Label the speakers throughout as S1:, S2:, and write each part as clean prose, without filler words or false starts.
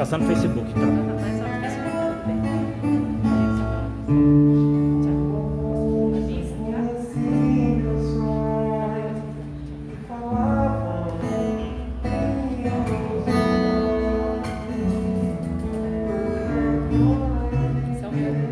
S1: ficar só no Facebook, então.
S2: Mas só no Facebook, tudo bem. São meu.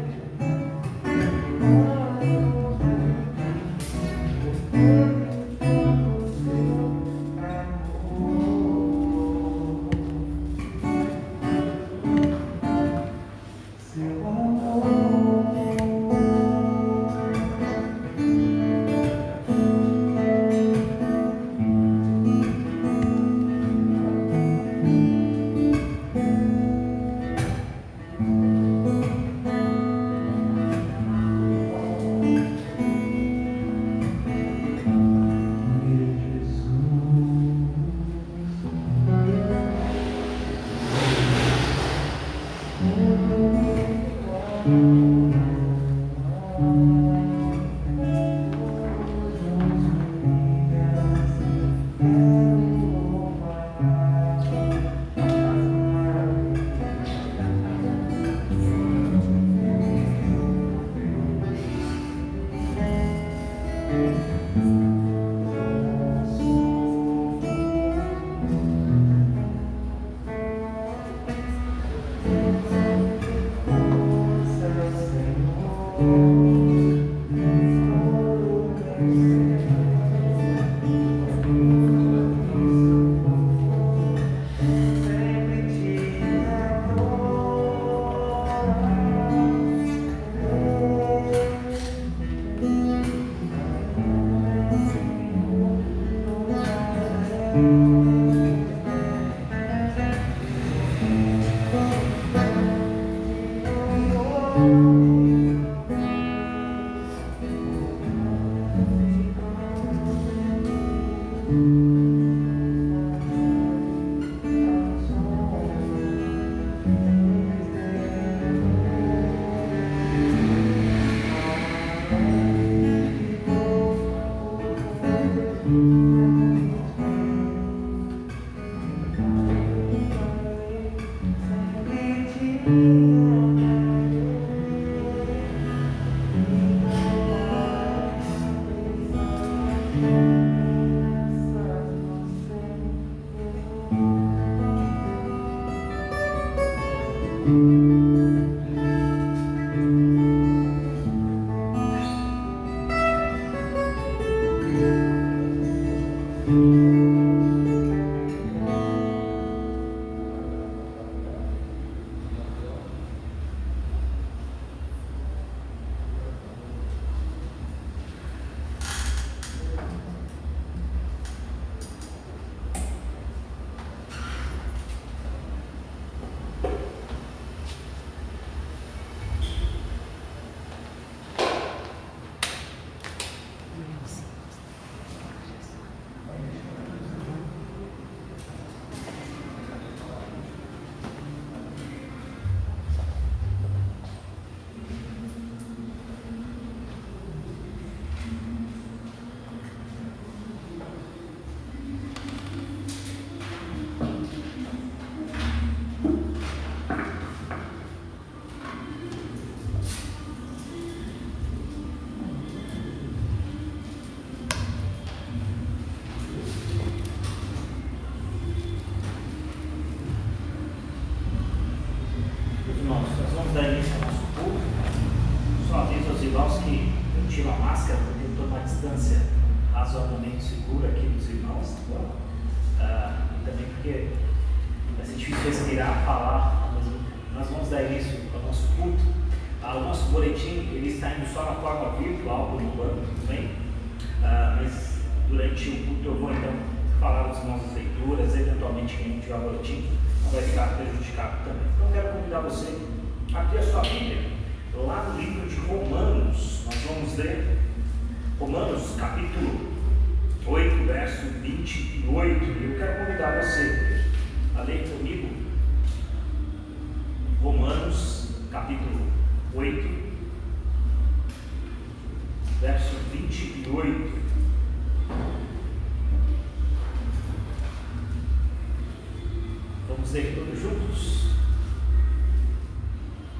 S1: Vamos ler todos juntos?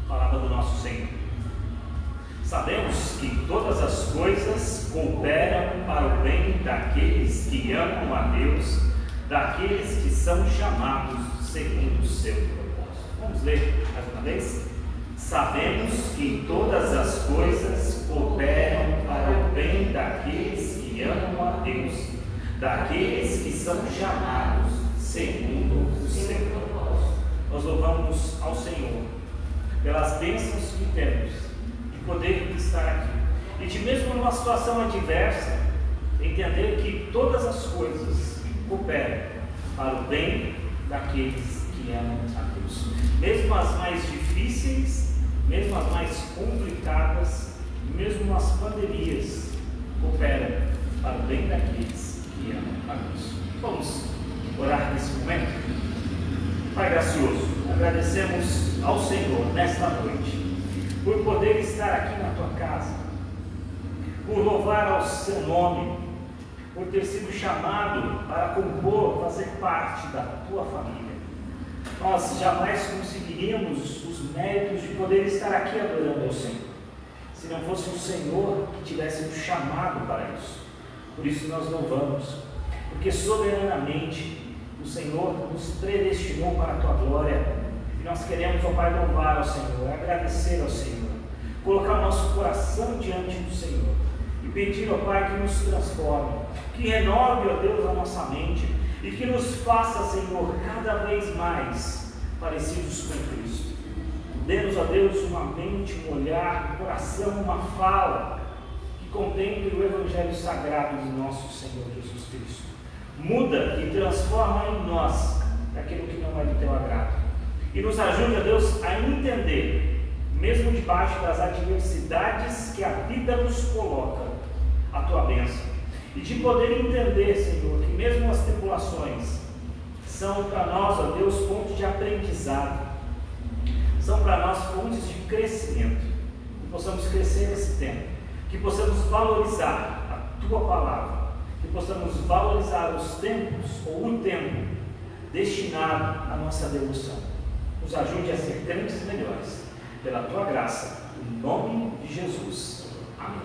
S1: Palavra do nosso Senhor. Sabemos que todas as coisas cooperam para o bem daqueles que amam a Deus, daqueles que são chamados segundo o seu propósito. Vamos ler mais uma vez? Sabemos que todas as coisas cooperam para o bem daqueles que amam a Deus, daqueles que são chamados segundo o seu propósito. Nós louvamos ao Senhor pelas bênçãos que temos de poder estar aqui e de mesmo numa situação adversa, entender que todas as coisas cooperam para o bem daqueles que amam a Deus. Mesmo as mais difíceis, mesmo as mais complicadas, mesmo as pandemias cooperam para o bem daqueles que amam a Deus. Vamos orar nesse momento? Pai gracioso, agradecemos ao Senhor nesta noite por poder estar aqui na tua casa, por louvar ao seu nome, por ter sido chamado para compor, fazer parte da tua família. Nós jamais conseguiríamos os méritos de poder estar aqui adorando ao Senhor, se não fosse o Senhor que tivesse nos chamado para isso. Por isso nós louvamos, porque soberanamente o Senhor nos predestinou para a tua glória, e nós queremos, ó Pai, louvar ao Senhor, agradecer ao Senhor, colocar o nosso coração diante do Senhor e pedir, ó Pai, que nos transforme, que renove, ó Deus, a nossa mente e que nos faça, Senhor, cada vez mais parecidos com Cristo. Dê-nos, ó Deus, uma mente, um olhar, um coração, uma fala que contemple o Evangelho Sagrado de nosso Senhor Jesus Cristo. Muda e transforma em nós aquilo que não é do teu agrado. E nos ajude, ó Deus, a entender, mesmo debaixo das adversidades que a vida nos coloca, a tua bênção. E de poder entender, Senhor, que mesmo as tribulações são para nós, ó Deus, fontes de aprendizado, são para nós fontes de crescimento, que possamos crescer nesse tempo, que possamos valorizar a tua palavra, que possamos valorizar os tempos ou o tempo destinado à nossa devoção. Nos ajude a ser crentes melhores, pela tua graça, em nome de Jesus. Amém.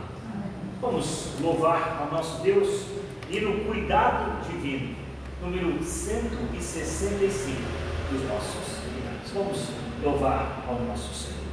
S1: Vamos louvar ao nosso Deus e no cuidado divino, número 165 dos nossos irmãos. Vamos louvar ao nosso Senhor.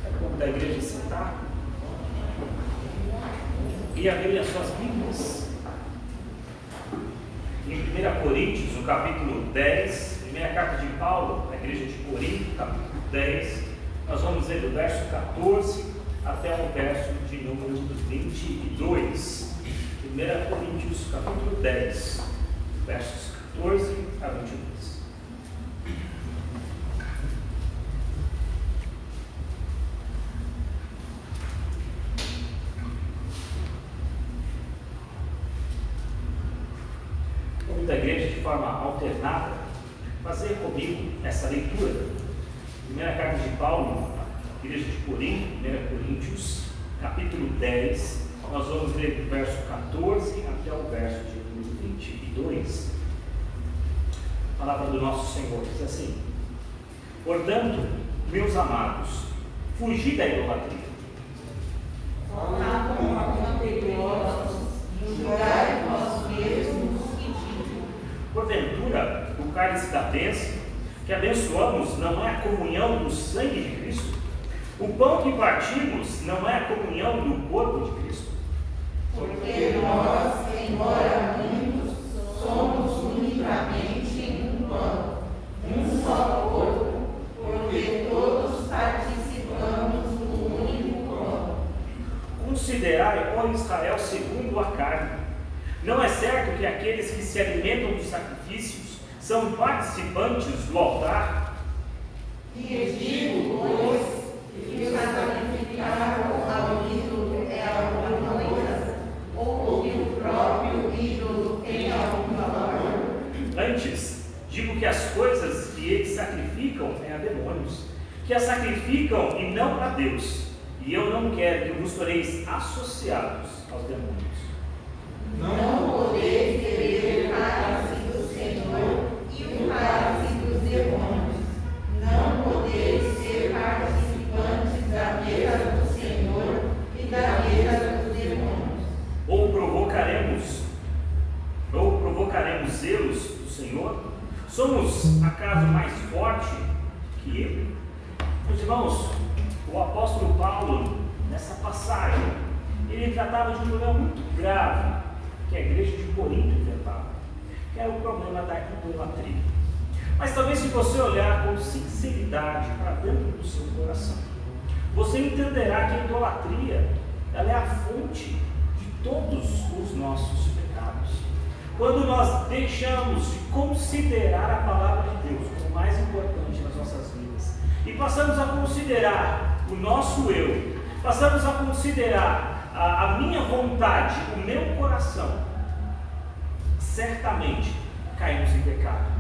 S1: É o povo da igreja sentar e abrir as suas Bíblias. Em 1 Coríntios, no capítulo 10, primeira carta de Paulo, à igreja de Corinto, capítulo 10, nós vamos ler do verso 14 até o verso de número 22. 1 Coríntios, capítulo 10, versos 14 a 22. Da igreja de forma alternada, fazer comigo essa leitura. Primeira carta de Paulo, igreja de Corinto, 1 Coríntios, capítulo 10, nós vamos ler do verso 14 até o verso de número 22. A palavra do nosso Senhor diz assim: portanto, meus amados, fugi da idolatria.
S3: Falar com alguma perigosa, julgai vós mesmos.
S1: Porventura, o cálice da bênção que abençoamos não é a comunhão do sangue de Cristo? O pão que partimos não é a comunhão do corpo de Cristo?
S3: Porque nós, embora muitos, somos unicamente um pão, um só corpo, porque todos participamos do único pão.
S1: Considerai, ó Israel, segundo a carne. Não é certo que aqueles que se alimentam dos sacrifícios são participantes do altar?
S3: E digo, pois, que o sacrificado ao ídolo é alguma coisa, ou que o próprio ídolo tem algum valor?
S1: Antes, digo que as coisas que eles sacrificam é a demônios, que as sacrificam e não a Deus. E eu não quero que vos toreis associados aos demônios.
S3: Não podeis beber o cálice do Senhor e o cálice dos demônios. Não podeis ser participantes da mesa do Senhor e da mesa dos demônios.
S1: Ou provocaremos zelos do Senhor? Somos acaso mais forte que Ele? Meus irmãos, o apóstolo Paulo, nessa passagem, ele tratava de um problema muito grave que a igreja de Corinto enfrentava, que era o problema da idolatria. Mas talvez, se você olhar com sinceridade para dentro do seu coração, você entenderá que a idolatria, ela é a fonte de todos os nossos pecados. Quando nós deixamos de considerar a palavra de Deus como mais importante nas nossas vidas e passamos a considerar o nosso eu, passamos a considerar a minha vontade, o meu coração, certamente caímos em pecado,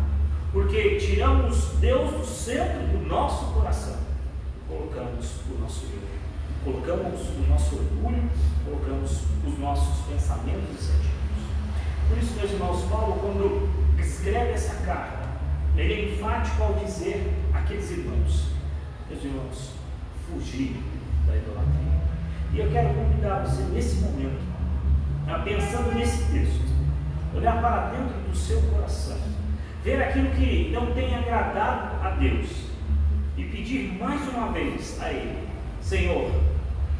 S1: porque tiramos Deus do centro do nosso coração, colocamos o nosso eu, colocamos o nosso orgulho, colocamos os nossos pensamentos e sentimentos. Por isso, meus irmãos, Paulo, quando escreve essa carta, ele é enfático ao dizer àqueles irmãos: meus irmãos, fugir da idolatria. E eu quero convidar você nesse momento, pensando nesse texto, olhar para dentro do seu coração, ver aquilo que não tem agradado a Deus e pedir mais uma vez a Ele: Senhor,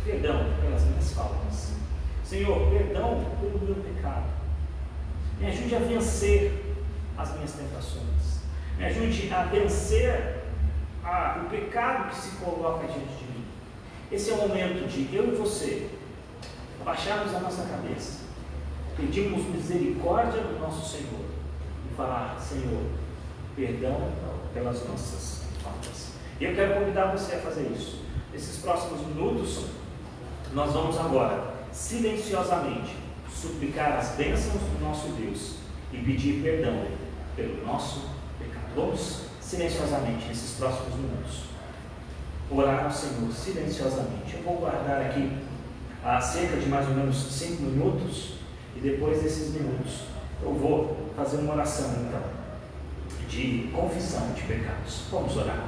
S1: perdão pelas minhas faltas, Senhor, perdão pelo meu pecado, me ajude a vencer as minhas tentações, me ajude a vencer o pecado que se coloca diante de mim. Esse é o momento de eu e você abaixarmos a nossa cabeça, pedirmos misericórdia do nosso Senhor e falar: Senhor, perdão pelas nossas faltas. E eu quero convidar você a fazer isso. Nesses próximos minutos, nós vamos agora, silenciosamente, suplicar as bênçãos do nosso Deus e pedir perdão pelo nosso pecado. Vamos silenciosamente nesses próximos minutos orar ao Senhor silenciosamente. Eu vou guardar aqui cerca de mais ou menos 5 minutos, e depois desses minutos eu vou fazer uma oração então de confissão de pecados. Vamos orar.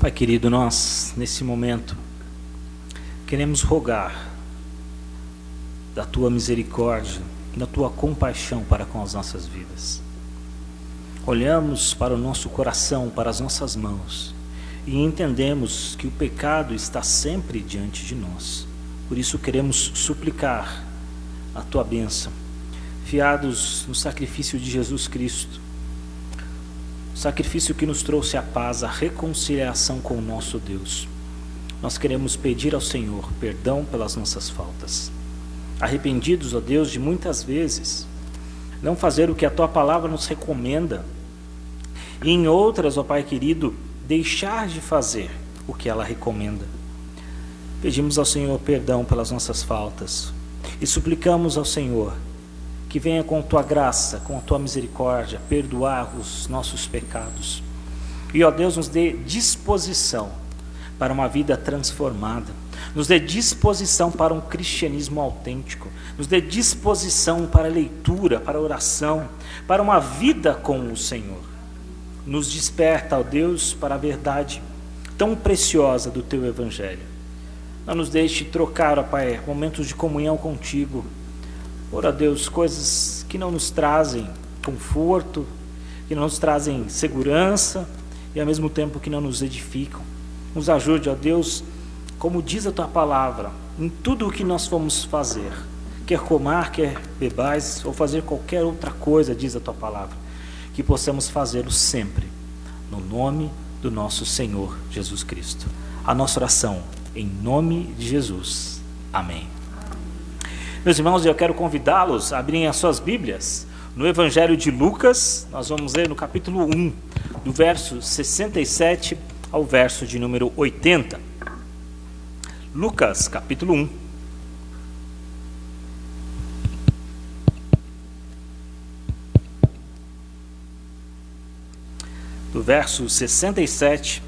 S1: Pai querido, nós nesse momento queremos rogar da tua misericórdia, da tua compaixão para com as nossas vidas. Olhamos para o nosso coração, para as nossas mãos, e entendemos que o pecado está sempre diante de nós. Por isso queremos suplicar a tua bênção, fiados no sacrifício de Jesus Cristo, o sacrifício que nos trouxe a paz, a reconciliação com o nosso Deus. Nós queremos pedir ao Senhor perdão pelas nossas faltas, arrependidos, ó Deus, de muitas vezes não fazer o que a tua palavra nos recomenda, e em outras, ó Pai querido, deixar de fazer o que ela recomenda. Pedimos ao Senhor perdão pelas nossas faltas e suplicamos ao Senhor que venha com tua graça, com a tua misericórdia, perdoar os nossos pecados. E, ó Deus, nos dê disposição para uma vida transformada, nos dê disposição para um cristianismo autêntico, nos dê disposição para a leitura, para a oração, para uma vida com o Senhor. Nos desperta, ó Deus, para a verdade tão preciosa do teu Evangelho. Não nos deixe trocar, ó Pai, momentos de comunhão contigo por, ó Deus, coisas que não nos trazem conforto, que não nos trazem segurança e ao mesmo tempo que não nos edificam. Nos ajude, ó Deus, como diz a tua palavra, em tudo o que nós vamos fazer, quer comar, quer bebais, ou fazer qualquer outra coisa, diz a tua palavra, que possamos fazê-lo sempre, no nome do nosso Senhor Jesus Cristo. A nossa oração, em nome de Jesus. Amém. Meus irmãos, eu quero convidá-los a abrirem as suas Bíblias no Evangelho de Lucas. Nós vamos ler no capítulo 1, do verso 67 ao verso de número 80. Lucas, capítulo 1. Do verso 67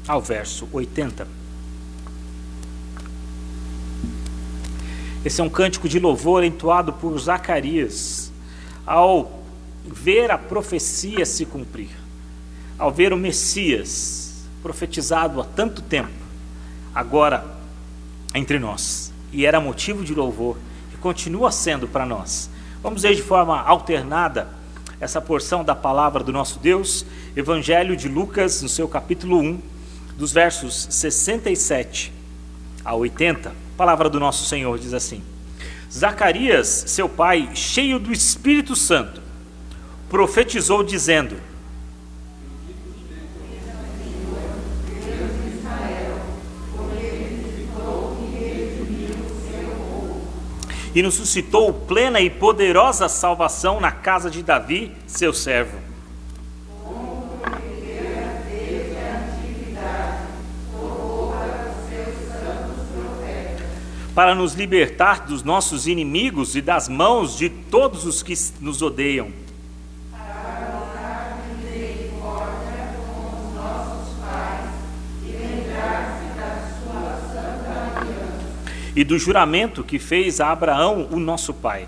S1: ao verso 80. Esse é um cântico de louvor entoado por Zacarias ao ver a profecia se cumprir, ao ver o Messias profetizado há tanto tempo, agora entre nós. E era motivo de louvor e continua sendo para nós. Vamos ver de forma alternada essa porção da palavra do nosso Deus, Evangelho de Lucas, no seu capítulo 1, dos versos 67 a 80. A palavra do nosso Senhor diz assim: Zacarias, seu pai, cheio do Espírito Santo, profetizou dizendo: e nos suscitou plena e poderosa salvação na casa de Davi, seu servo. Para nos libertar dos nossos inimigos e das mãos de todos os que nos odeiam. E do juramento que fez a Abraão, o nosso pai.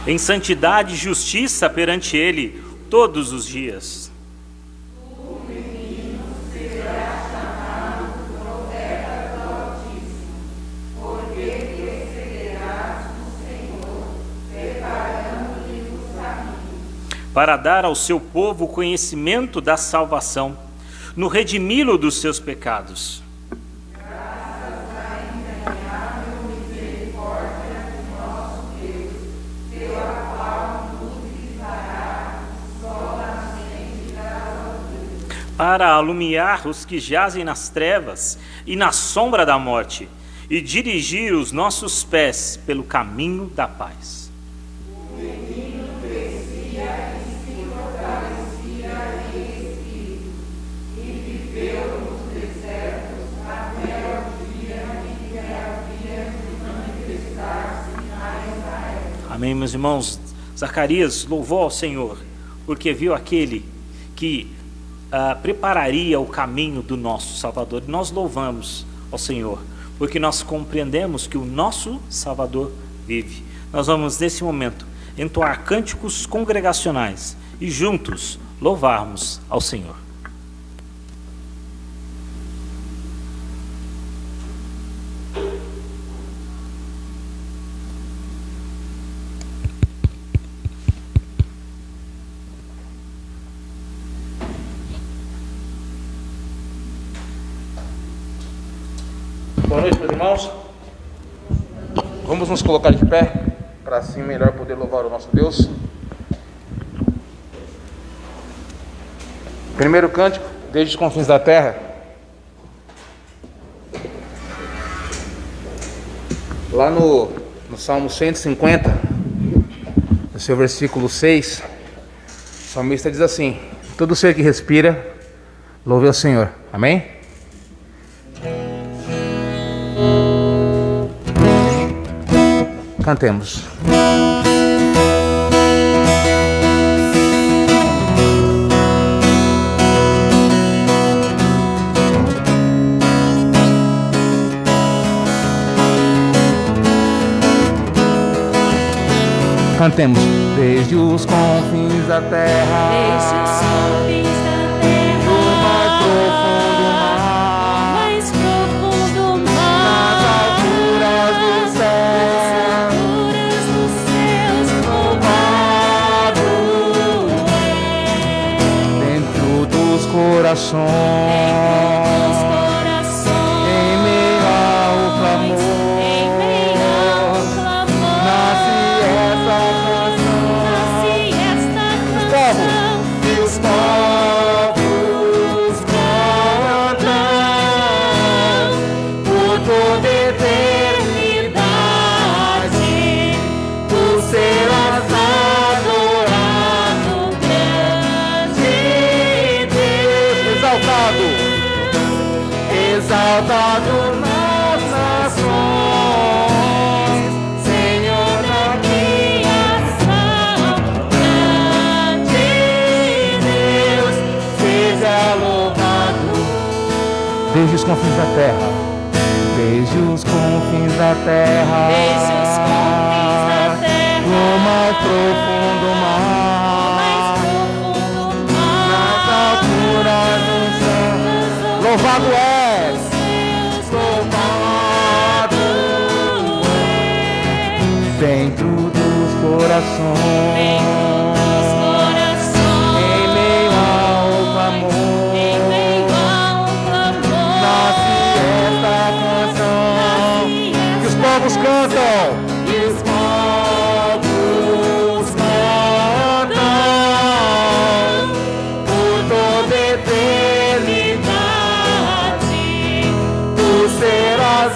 S1: Em santidade e justiça perante ele todos os dias. Para dar ao seu povo o conhecimento da salvação, no redimi-lo dos seus pecados. Para alumiar os que jazem nas trevas e na sombra da morte, e dirigir os nossos pés pelo caminho da paz. Amém, meus irmãos. Zacarias louvou ao Senhor, porque viu aquele que prepararia o caminho do nosso Salvador. E nós louvamos ao Senhor, porque nós compreendemos que o nosso Salvador vive. nós vamos, nesse momento, entoar cânticos congregacionais e juntos louvarmos ao Senhor.
S4: Boa noite, meus irmãos. Vamos nos colocar de pé para assim melhor poder louvar o nosso Deus. Primeiro cântico, desde os confins da terra. Lá no Salmo 150, no seu versículo 6, o salmista diz assim: todo ser que respira, louve ao Senhor. Amém? Cantemos. Cantemos. Desde os confins da terra,
S2: Desde os confins da terra,
S4: do mais profundo mar, nas alturas do céu, louvado é. Dentro dos corações, em meio ao clamor, nasce essa canção. E os povos cantam por toda eternidade. Tu serás adorado, grande Deus, exaltado nas nações, Senhor da criação. Grande Deus, seja louvado. Desde os confins da terra, desde os confins da terra,
S2: Desde os confins da terra,
S4: no mais profundo mar, nas alturas do céu, louvado és, louvado és, dentro dos corações, em meio ao clamor, nasce esta canção, que os povos cantam. E os povos cantam por toda eternidade. Tu serás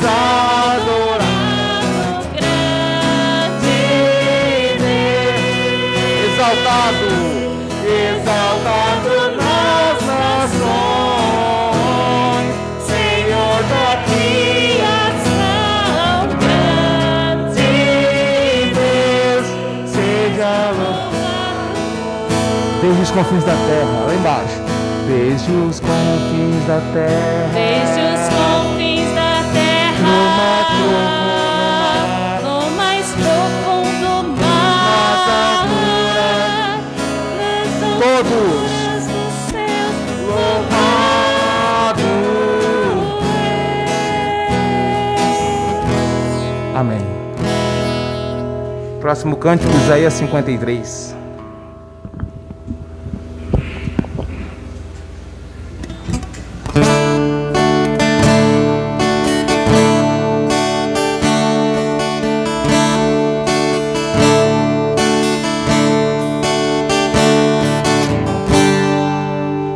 S4: adorado, grande Deus, exaltado nas nações, Senhor da criação. Grande Deus, seja louvado. Desde os confins da terra, lá embaixo. Desde os confins da terra,
S2: Desde os confins da terra, no mais profundo mar,
S4: todos
S2: dos céus,
S4: louvado. Amém. Próximo cântico, Isaías 53.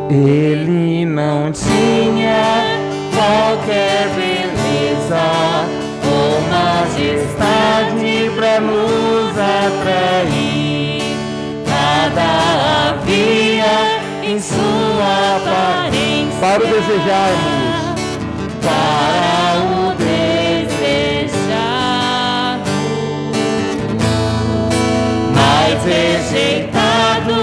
S4: Ele não tinha qualquer beleza ou majestade pra nos atrair. Nada havia em sua aparência para o desejarmos, para o desejar, mas rejeitado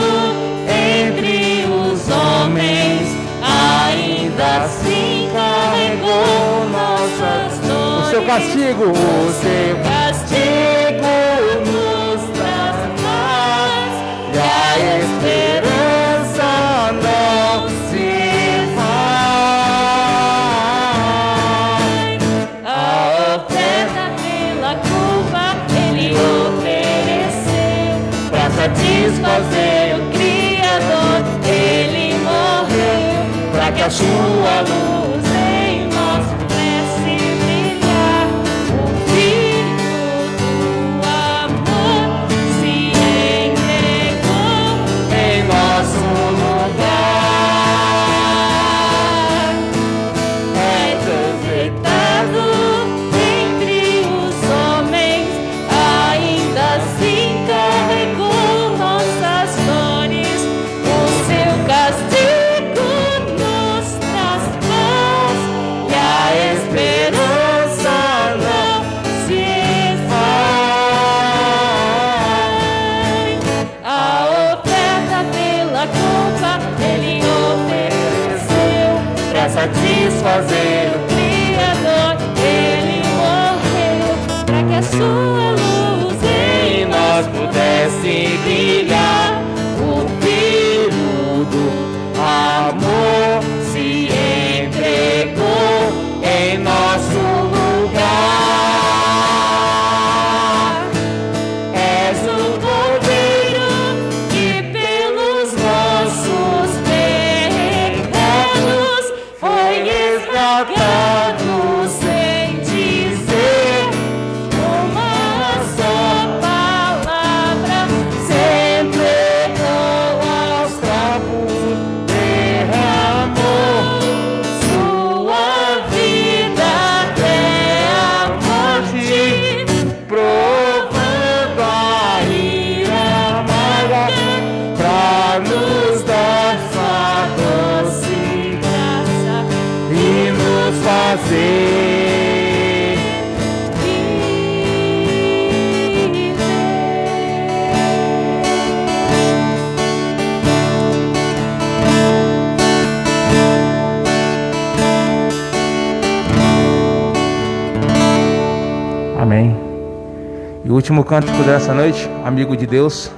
S4: entre os homens, ainda assim carregou nossas dores. O seu castigo
S2: a sua luz em nós pudesse brilhar. O Filho do amor se entregou em nosso lugar. É respeitado entre os homens, ainda assim carregou nossas dores. O seu castigo nos traz paz e a esperança não se esvai. A oferta pela culpa ele ofereceu pra satisfazer o Criador. Ele morreu pra que a sua luz em nós pudesse brilhar. O Filho do amor se entregou em nosso lugar. És o Cordeiro que pelos nossos pecados foi esmagado sem dizer uma só palavra. Se entregou aos cravos, derramou sua vida até a morte, provando a ira amarga pra nos dar sua doce graça e nos fazer viver.
S4: Amém. E o último cântico dessa noite, amigo de Deus.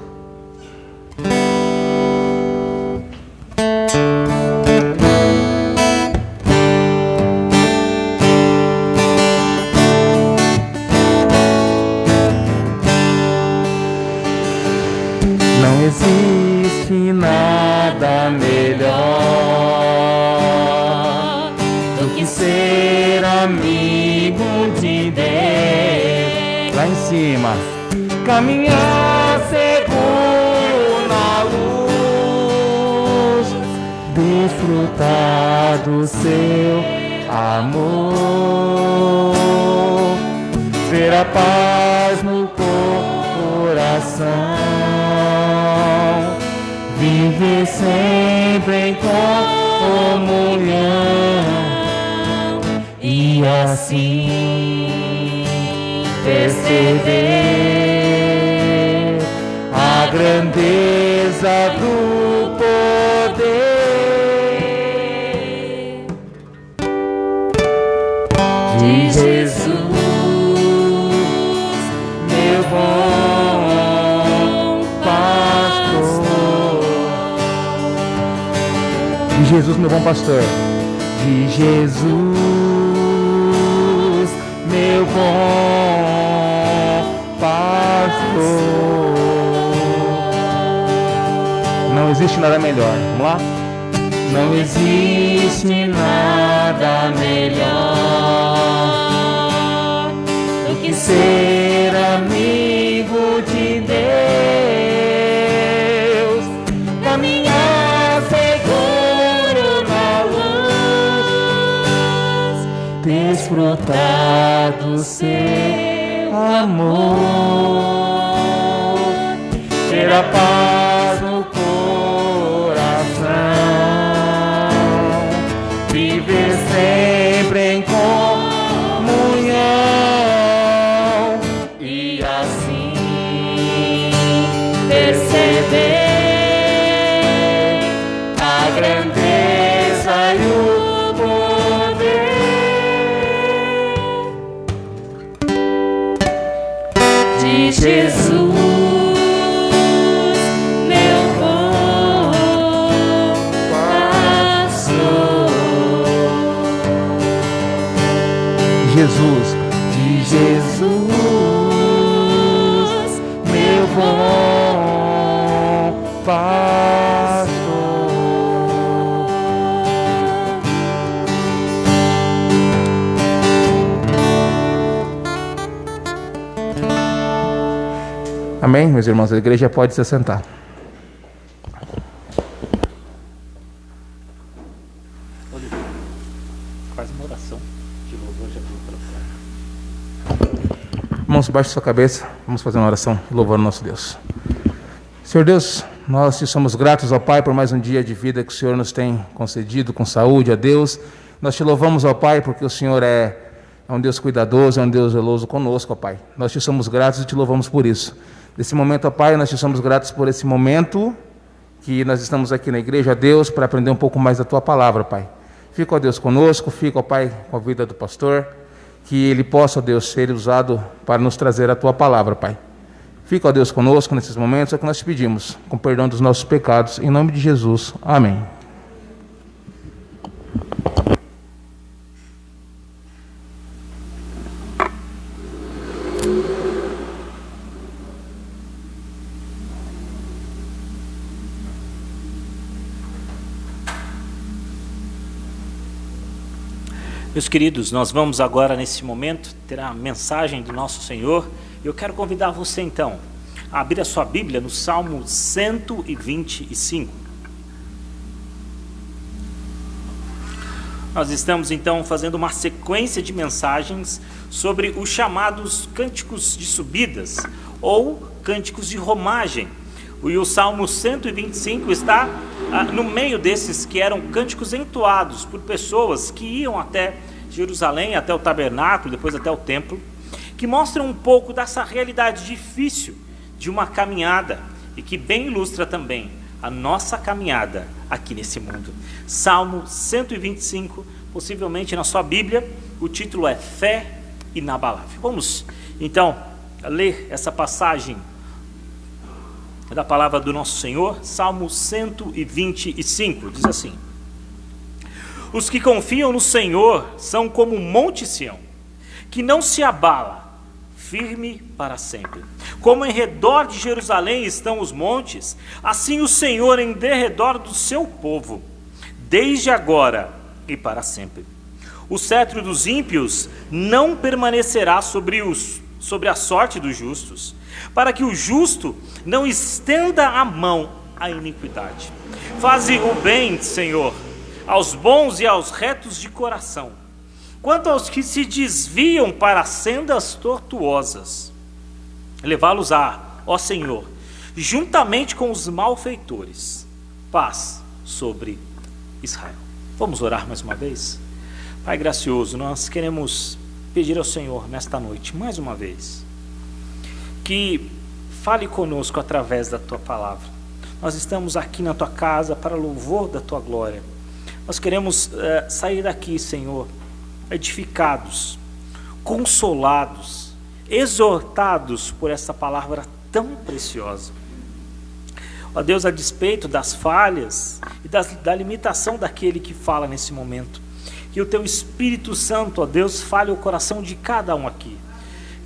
S4: Não existe nada melhor do que ser amigo de Deus. Lá em cima, caminhar seguro na luz, desfrutar do seu amor, ver a paz no coração, viver sempre em comunhão e assim perceber a grandeza do poder de Jesus, meu bom pastor. De Jesus, meu bom pastor. De Jesus, meu bom pastor. Não existe nada melhor. Vamos lá? Não existe nada melhor do que ser amigo de Deus, caminhar seguro na luz, desfrutar do seu amor, ter a paz no coração, viver sempre em comunhão e assim perceber a grandeza e o poder de Jesus, meu bom pastor. Jesus, de Jesus, meu bom pastor. Amém, meus irmãos? A igreja pode se assentar.
S1: Faz uma oração de louvor já
S4: Irmãos, baixe sua cabeça, vamos fazer uma oração louvando o nosso Deus. Senhor Deus, nós te somos gratos ao Pai por mais um dia de vida que o Senhor nos tem concedido com saúde, a Deus. Nós te louvamos ao Pai porque o Senhor é um Deus cuidadoso, é um Deus zeloso conosco, ó Pai. Nós te somos gratos e te louvamos por isso. Nesse momento, ó Pai, nós te somos gratos por esse momento que nós estamos aqui na igreja, ó Deus, para aprender um pouco mais da Tua Palavra, Pai. Fica, ó Deus, conosco, fica, ó Pai, com a vida do pastor, que ele possa, ó Deus, ser usado para nos trazer a Tua Palavra, Pai. Fica, ó Deus, conosco nesses momentos, é o que nós te pedimos, com perdão dos nossos pecados, em nome de Jesus. Amém.
S1: Meus queridos, nós vamos agora, nesse momento, ter a mensagem do nosso Senhor. Eu quero convidar você, então, a abrir a sua Bíblia no Salmo 125. Nós estamos, então, fazendo uma sequência de mensagens sobre os chamados cânticos de subidas, ou cânticos de romagem. E o Salmo 125 está no meio desses que eram cânticos entoados por pessoas que iam até Jerusalém, até o tabernáculo, depois até o templo, que mostram um pouco dessa realidade difícil de uma caminhada e que bem ilustra também a nossa caminhada aqui nesse mundo. Salmo 125, possivelmente na sua Bíblia, o título é Fé Inabalável. Vamos então ler essa passagem da palavra do nosso Senhor. Salmo 125, diz assim: Os que confiam no Senhor são como o monte Sião, que não se abala, firme para sempre. Como em redor de Jerusalém estão os montes, assim o Senhor em derredor do seu povo, desde agora e para sempre. O cetro dos ímpios não permanecerá sobre a sorte dos justos, para que o justo não estenda a mão à iniquidade. Faze o bem, Senhor, aos bons e aos retos de coração. Quanto aos que se desviam para sendas tortuosas, levá-los-á, ó Senhor, juntamente com os malfeitores. Paz sobre Israel. Vamos orar mais uma vez? Pai gracioso, nós queremos pedir ao Senhor nesta noite, mais uma vez, que fale conosco através da Tua Palavra. Nós estamos aqui na Tua casa para louvor da Tua glória. Nós queremos sair daqui, Senhor, edificados, consolados, exortados por essa palavra tão preciosa. Ó Deus, a despeito das falhas e da limitação daquele que fala nesse momento, que o Teu Espírito Santo, ó Deus, fale o coração de cada um aqui.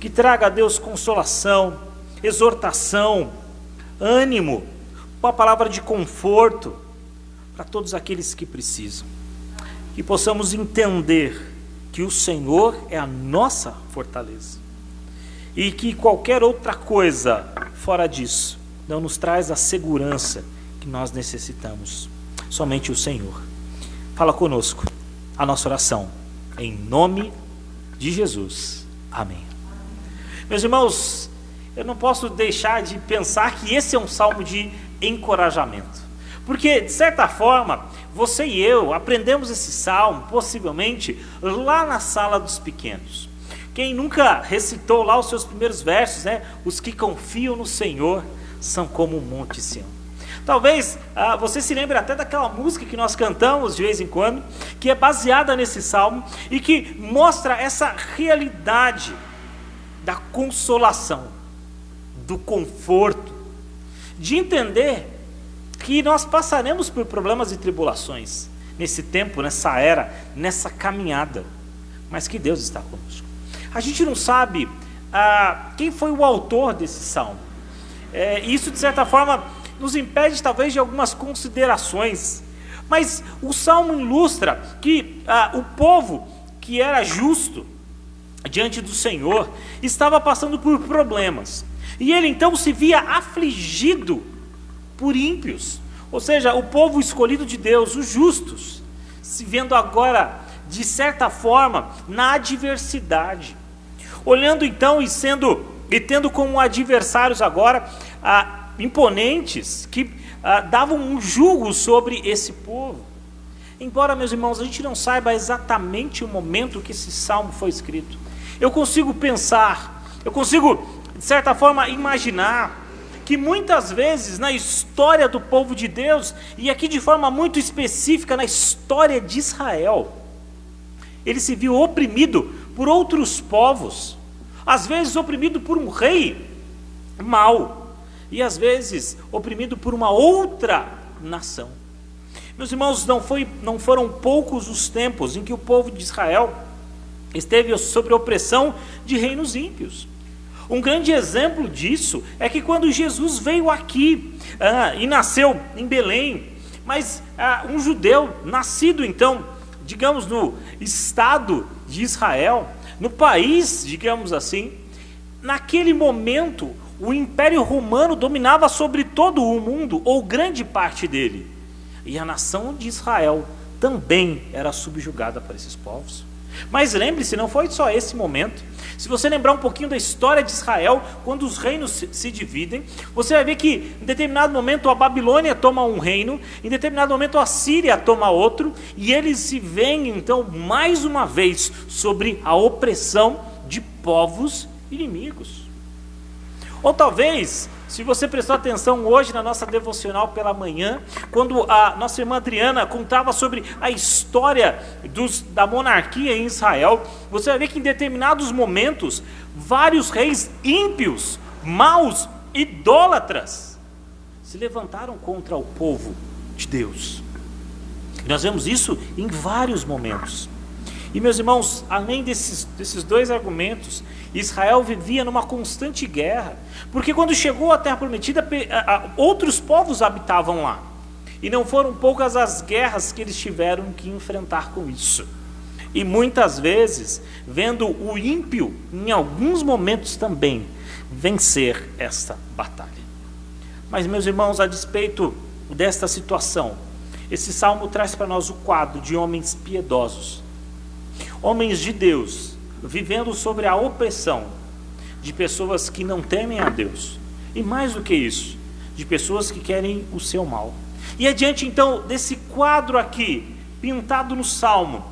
S1: Que traga, a Deus, consolação, exortação, ânimo, uma palavra de conforto para todos aqueles que precisam. Que possamos entender que o Senhor é a nossa fortaleza e que qualquer outra coisa fora disso não nos traz a segurança que nós necessitamos. Somente o Senhor. Fala conosco, a nossa oração, em nome de Jesus. Amém. Meus irmãos, eu não posso deixar de pensar que esse é um salmo de encorajamento. Porque, de certa forma, você e eu aprendemos esse salmo, possivelmente, lá na sala dos pequenos. Quem nunca recitou lá os seus primeiros versos, né? Os que confiam no Senhor são como o monte Sião. Talvez você se lembre até daquela música que nós cantamos de vez em quando, que é baseada nesse salmo e que mostra essa realidade da consolação, do conforto, de entender que nós passaremos por problemas e tribulações nesse tempo, nessa era, nessa caminhada, mas que Deus está conosco. A gente não sabe quem foi o autor desse salmo. Isso, de certa forma, nos impede talvez de algumas considerações, mas o salmo ilustra que o povo que era justo diante do Senhor estava passando por problemas. E ele então se via afligido por ímpios, ou seja, o povo escolhido de Deus, os justos, se vendo agora, de certa forma, na adversidade, olhando então e tendo como adversários agora imponentes que davam um jugo sobre esse povo. Embora, meus irmãos, a gente não saiba exatamente o momento que esse salmo foi escrito, eu consigo pensar, eu consigo, de certa forma, imaginar que muitas vezes na história do povo de Deus, e aqui de forma muito específica na história de Israel, ele se viu oprimido por outros povos, às vezes oprimido por um rei mau, e às vezes oprimido por uma outra nação. Meus irmãos, não foram poucos os tempos em que o povo de Israel esteve sob a opressão de reinos ímpios. Um grande exemplo disso é que quando Jesus veio aqui e nasceu em Belém, mas um judeu nascido então, digamos, no estado de Israel, no país, digamos assim, naquele momento o Império Romano dominava sobre todo o mundo, ou grande parte dele, e a nação de Israel também era subjugada por esses povos. Mas lembre-se, não foi só esse momento. Se você lembrar um pouquinho da história de Israel, quando os reinos se dividem, você vai ver que em determinado momento a Babilônia toma um reino, em determinado momento a Síria toma outro, e eles se veem então mais uma vez sobre a opressão de povos inimigos. Ou talvez, se você prestou atenção hoje na nossa devocional pela manhã, quando a nossa irmã Adriana contava sobre a história da monarquia em Israel, você vai ver que em determinados momentos, vários reis ímpios, maus, idólatras, se levantaram contra o povo de Deus. Nós vemos isso em vários momentos. E meus irmãos, além desses dois argumentos, Israel vivia numa constante guerra, porque quando chegou à Terra Prometida, outros povos habitavam lá, e não foram poucas as guerras que eles tiveram que enfrentar com isso, e muitas vezes, vendo o ímpio, em alguns momentos também, vencer esta batalha. Mas meus irmãos, a despeito desta situação, esse salmo traz para nós o quadro de homens piedosos, homens de Deus, vivendo sobre a opressão de pessoas que não temem a Deus, e mais do que isso, de pessoas que querem o seu mal. E adiante então desse quadro aqui, pintado no Salmo,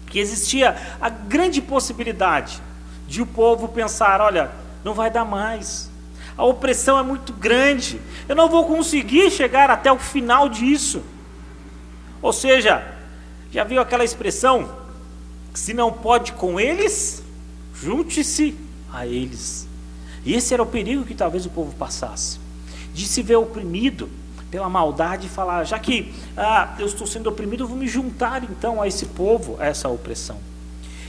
S1: que existia a grande possibilidade de o povo pensar: olha, não vai dar mais, a opressão é muito grande, eu não vou conseguir chegar até o final disso. Ou seja, já viu aquela expressão: se não pode com eles, junte-se a eles. E esse era o perigo que talvez o povo passasse, de se ver oprimido pela maldade e falar: já que eu estou sendo oprimido, eu vou me juntar então a esse povo, a essa opressão,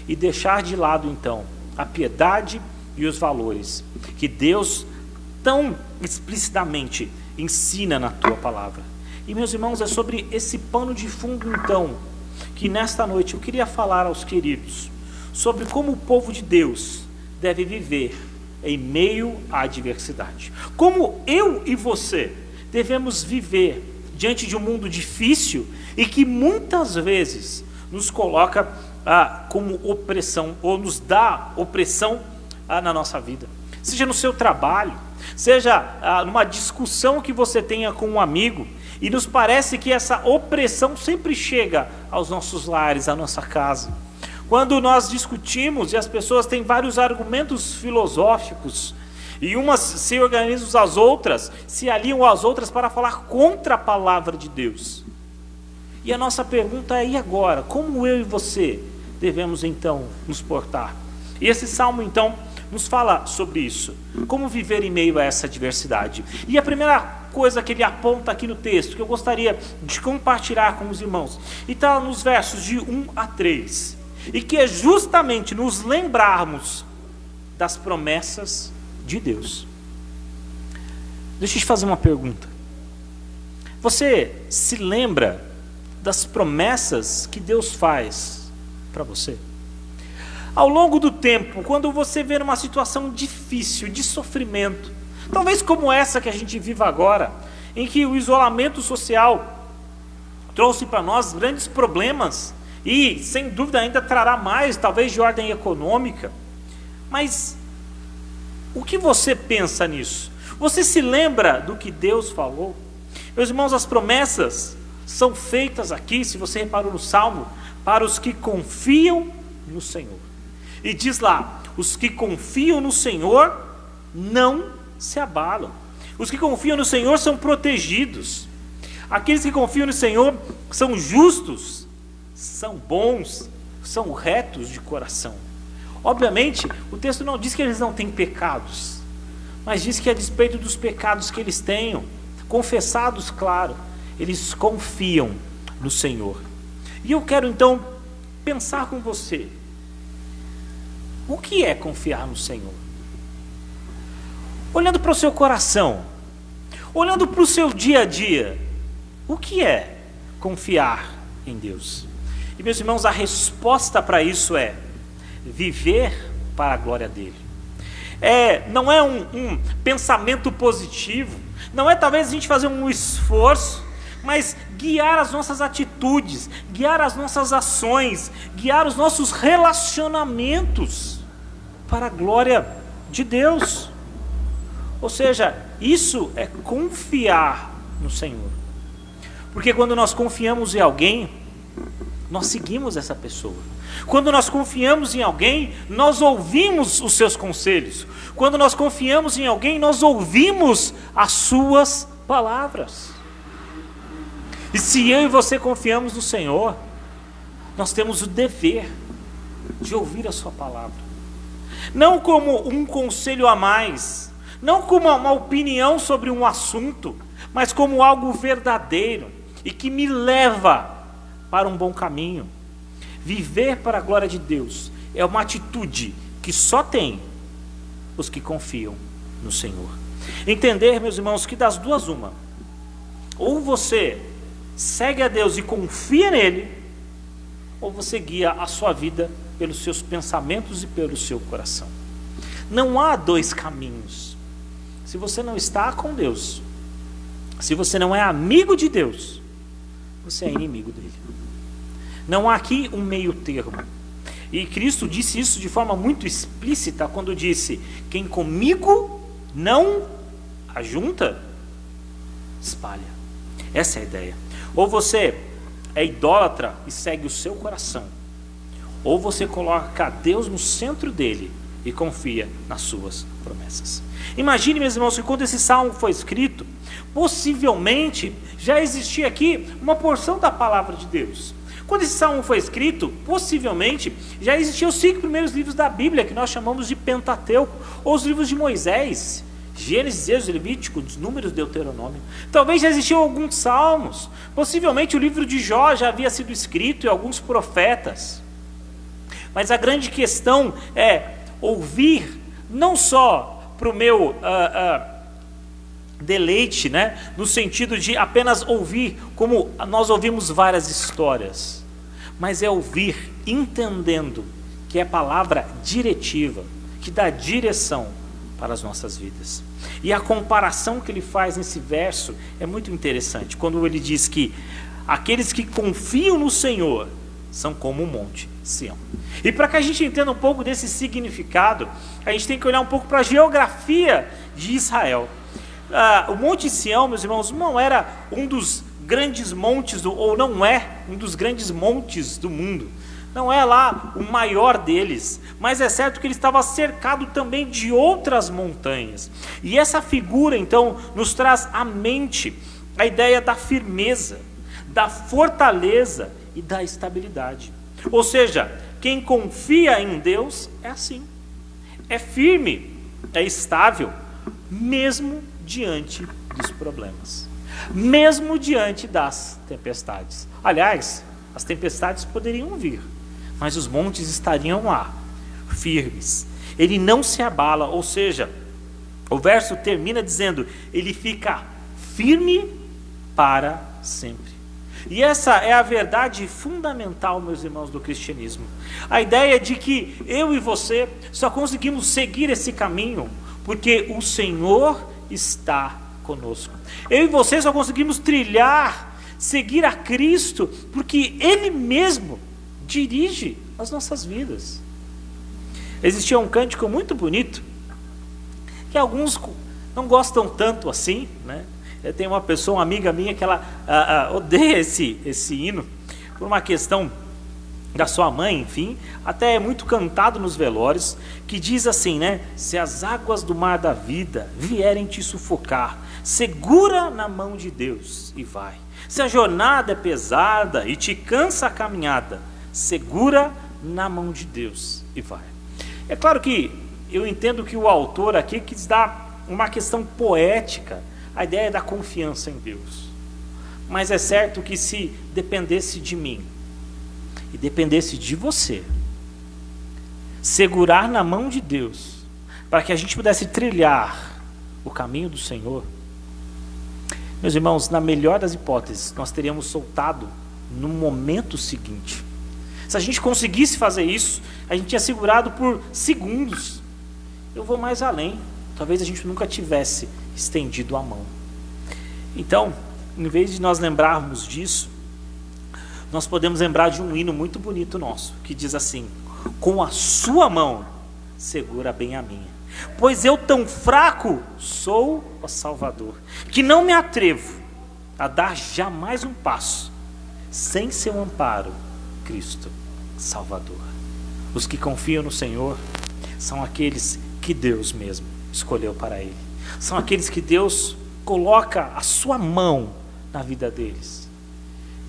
S1: e deixar de lado então a piedade e os valores que Deus tão explicitamente ensina na tua palavra. E meus irmãos, é sobre esse pano de fundo então que nesta noite eu queria falar aos queridos sobre como o povo de Deus deve viver em meio à adversidade. Como eu e você devemos viver diante de um mundo difícil e que muitas vezes nos coloca como opressão, ou nos dá opressão na nossa vida. Seja no seu trabalho, seja numa discussão que você tenha com um amigo, e nos parece que essa opressão sempre chega aos nossos lares, à nossa casa. Quando nós discutimos e as pessoas têm vários argumentos filosóficos, e umas se organizam às outras, se aliam às outras para falar contra a palavra de Deus. E a nossa pergunta é: e agora? Como eu e você devemos então nos portar? E esse salmo então nos fala sobre isso, como viver em meio a essa adversidade. E a primeira coisa que ele aponta aqui no texto, que eu gostaria de compartilhar com os irmãos, e está nos versos de 1 a 3, e que é justamente nos lembrarmos das promessas de Deus. Deixa eu te fazer uma pergunta. Você se lembra das promessas que Deus faz para você? Ao longo do tempo, quando você vê uma situação difícil, de sofrimento, talvez como essa que a gente vive agora, em que o isolamento social trouxe para nós grandes problemas e, sem dúvida, ainda trará mais, talvez de ordem econômica. Mas o que você pensa nisso? Você se lembra do que Deus falou? Meus irmãos, as promessas são feitas aqui, se você reparou no Salmo, para os que confiam no Senhor. E diz lá, os que confiam no Senhor não se abalam. Os que confiam no Senhor são protegidos. Aqueles que confiam no Senhor são justos, são bons, são retos de coração. Obviamente, o texto não diz que eles não têm pecados, mas diz que a despeito dos pecados que eles tenham, confessados, claro, eles confiam no Senhor. E eu quero então pensar com você, o que é confiar no Senhor? Olhando para o seu coração, olhando para o seu dia a dia, o que é confiar em Deus? E meus irmãos, a resposta para isso é viver para a glória dele. Não é um pensamento positivo, não é talvez a gente fazer um esforço, mas guiar as nossas atitudes, guiar as nossas ações, guiar os nossos relacionamentos para a glória de Deus. Ou seja, isso é confiar no Senhor. Porque quando nós confiamos em alguém, nós seguimos essa pessoa. Quando nós confiamos em alguém, nós ouvimos os seus conselhos. Quando nós confiamos em alguém, nós ouvimos as suas palavras. E se eu e você confiamos no Senhor, nós temos o dever de ouvir a sua palavra. Não como um conselho a mais, não como uma opinião sobre um assunto, mas como algo verdadeiro e que me leva para um bom caminho. Viver para a glória de Deus é uma atitude que só tem os que confiam no Senhor. Entender, meus irmãos, que das duas uma, ou você segue a Deus e confia nele, ou você guia a sua vida pelos seus pensamentos e pelo seu coração. Não há dois caminhos. Se você não está com Deus, se você não é amigo de Deus, você é inimigo dele. Não há aqui um meio termo. E Cristo disse isso de forma muito explícita quando disse: quem comigo não ajunta, espalha. Essa é a ideia. Ou você é idólatra e segue o seu coração, ou você coloca Deus no centro dele e confia nas suas promessas. Imagine, meus irmãos, que quando esse salmo foi escrito, possivelmente já existia aqui uma porção da palavra de Deus. Quando esse salmo foi escrito, possivelmente já existiam os 5 primeiros livros da Bíblia, que nós chamamos de Pentateuco, ou os livros de Moisés, Gênesis, Êxodo, Levítico, Números, Deuteronômio. Talvez já existiam alguns salmos, possivelmente o livro de Jó já havia sido escrito e alguns profetas. Mas a grande questão é ouvir, não só para o meu deleite, né? No sentido de apenas ouvir, como nós ouvimos várias histórias, mas é ouvir entendendo que é palavra diretiva, que dá direção para as nossas vidas. E a comparação que ele faz nesse verso é muito interessante, quando ele diz que aqueles que confiam no Senhor são como o monte Sião. E para que a gente entenda um pouco desse significado, a gente tem que olhar um pouco para a geografia de Israel. O Monte Sião, meus irmãos, não era um dos grandes montes, ou não é um dos grandes montes do mundo. Não é lá o maior deles, mas é certo que ele estava cercado também de outras montanhas. E essa figura, então, nos traz à mente a ideia da firmeza, da fortaleza e da estabilidade. Ou seja, quem confia em Deus é assim, é firme, é estável, mesmo diante dos problemas, mesmo diante das tempestades. Aliás, as tempestades poderiam vir, mas os montes estariam lá, firmes. Ele não se abala, ou seja, o verso termina dizendo, ele fica firme para sempre. E essa é a verdade fundamental, meus irmãos, do cristianismo. A ideia de que eu e você só conseguimos seguir esse caminho porque o Senhor está conosco. Eu e você só conseguimos trilhar, seguir a Cristo, porque Ele mesmo dirige as nossas vidas. Existia um cântico muito bonito, que alguns não gostam tanto assim, né? Eu tenho uma pessoa, uma amiga minha, que ela odeia esse hino, por uma questão da sua mãe, enfim, até é muito cantado nos velórios, que diz assim, né? Se as águas do mar da vida vierem te sufocar, segura na mão de Deus e vai. Se a jornada é pesada e te cansa a caminhada, segura na mão de Deus e vai. É claro que eu entendo que o autor aqui quis dar uma questão poética, a ideia da confiança em Deus. Mas é certo que se dependesse de mim e dependesse de você, segurar na mão de Deus, para que a gente pudesse trilhar o caminho do Senhor, meus irmãos, na melhor das hipóteses, nós teríamos soltado no momento seguinte. Se a gente conseguisse fazer isso, a gente tinha segurado por segundos. Eu vou mais além, talvez a gente nunca tivesse estendido a mão. Então, em vez de nós lembrarmos disso, nós podemos lembrar de um hino muito bonito nosso, que diz assim: com a sua mão segura bem a minha, pois eu tão fraco sou, ó Salvador, que não me atrevo a dar jamais um passo sem seu amparo, Cristo Salvador. Os que confiam no Senhor são aqueles que Deus mesmo escolheu para Ele. São aqueles que Deus coloca a sua mão na vida deles.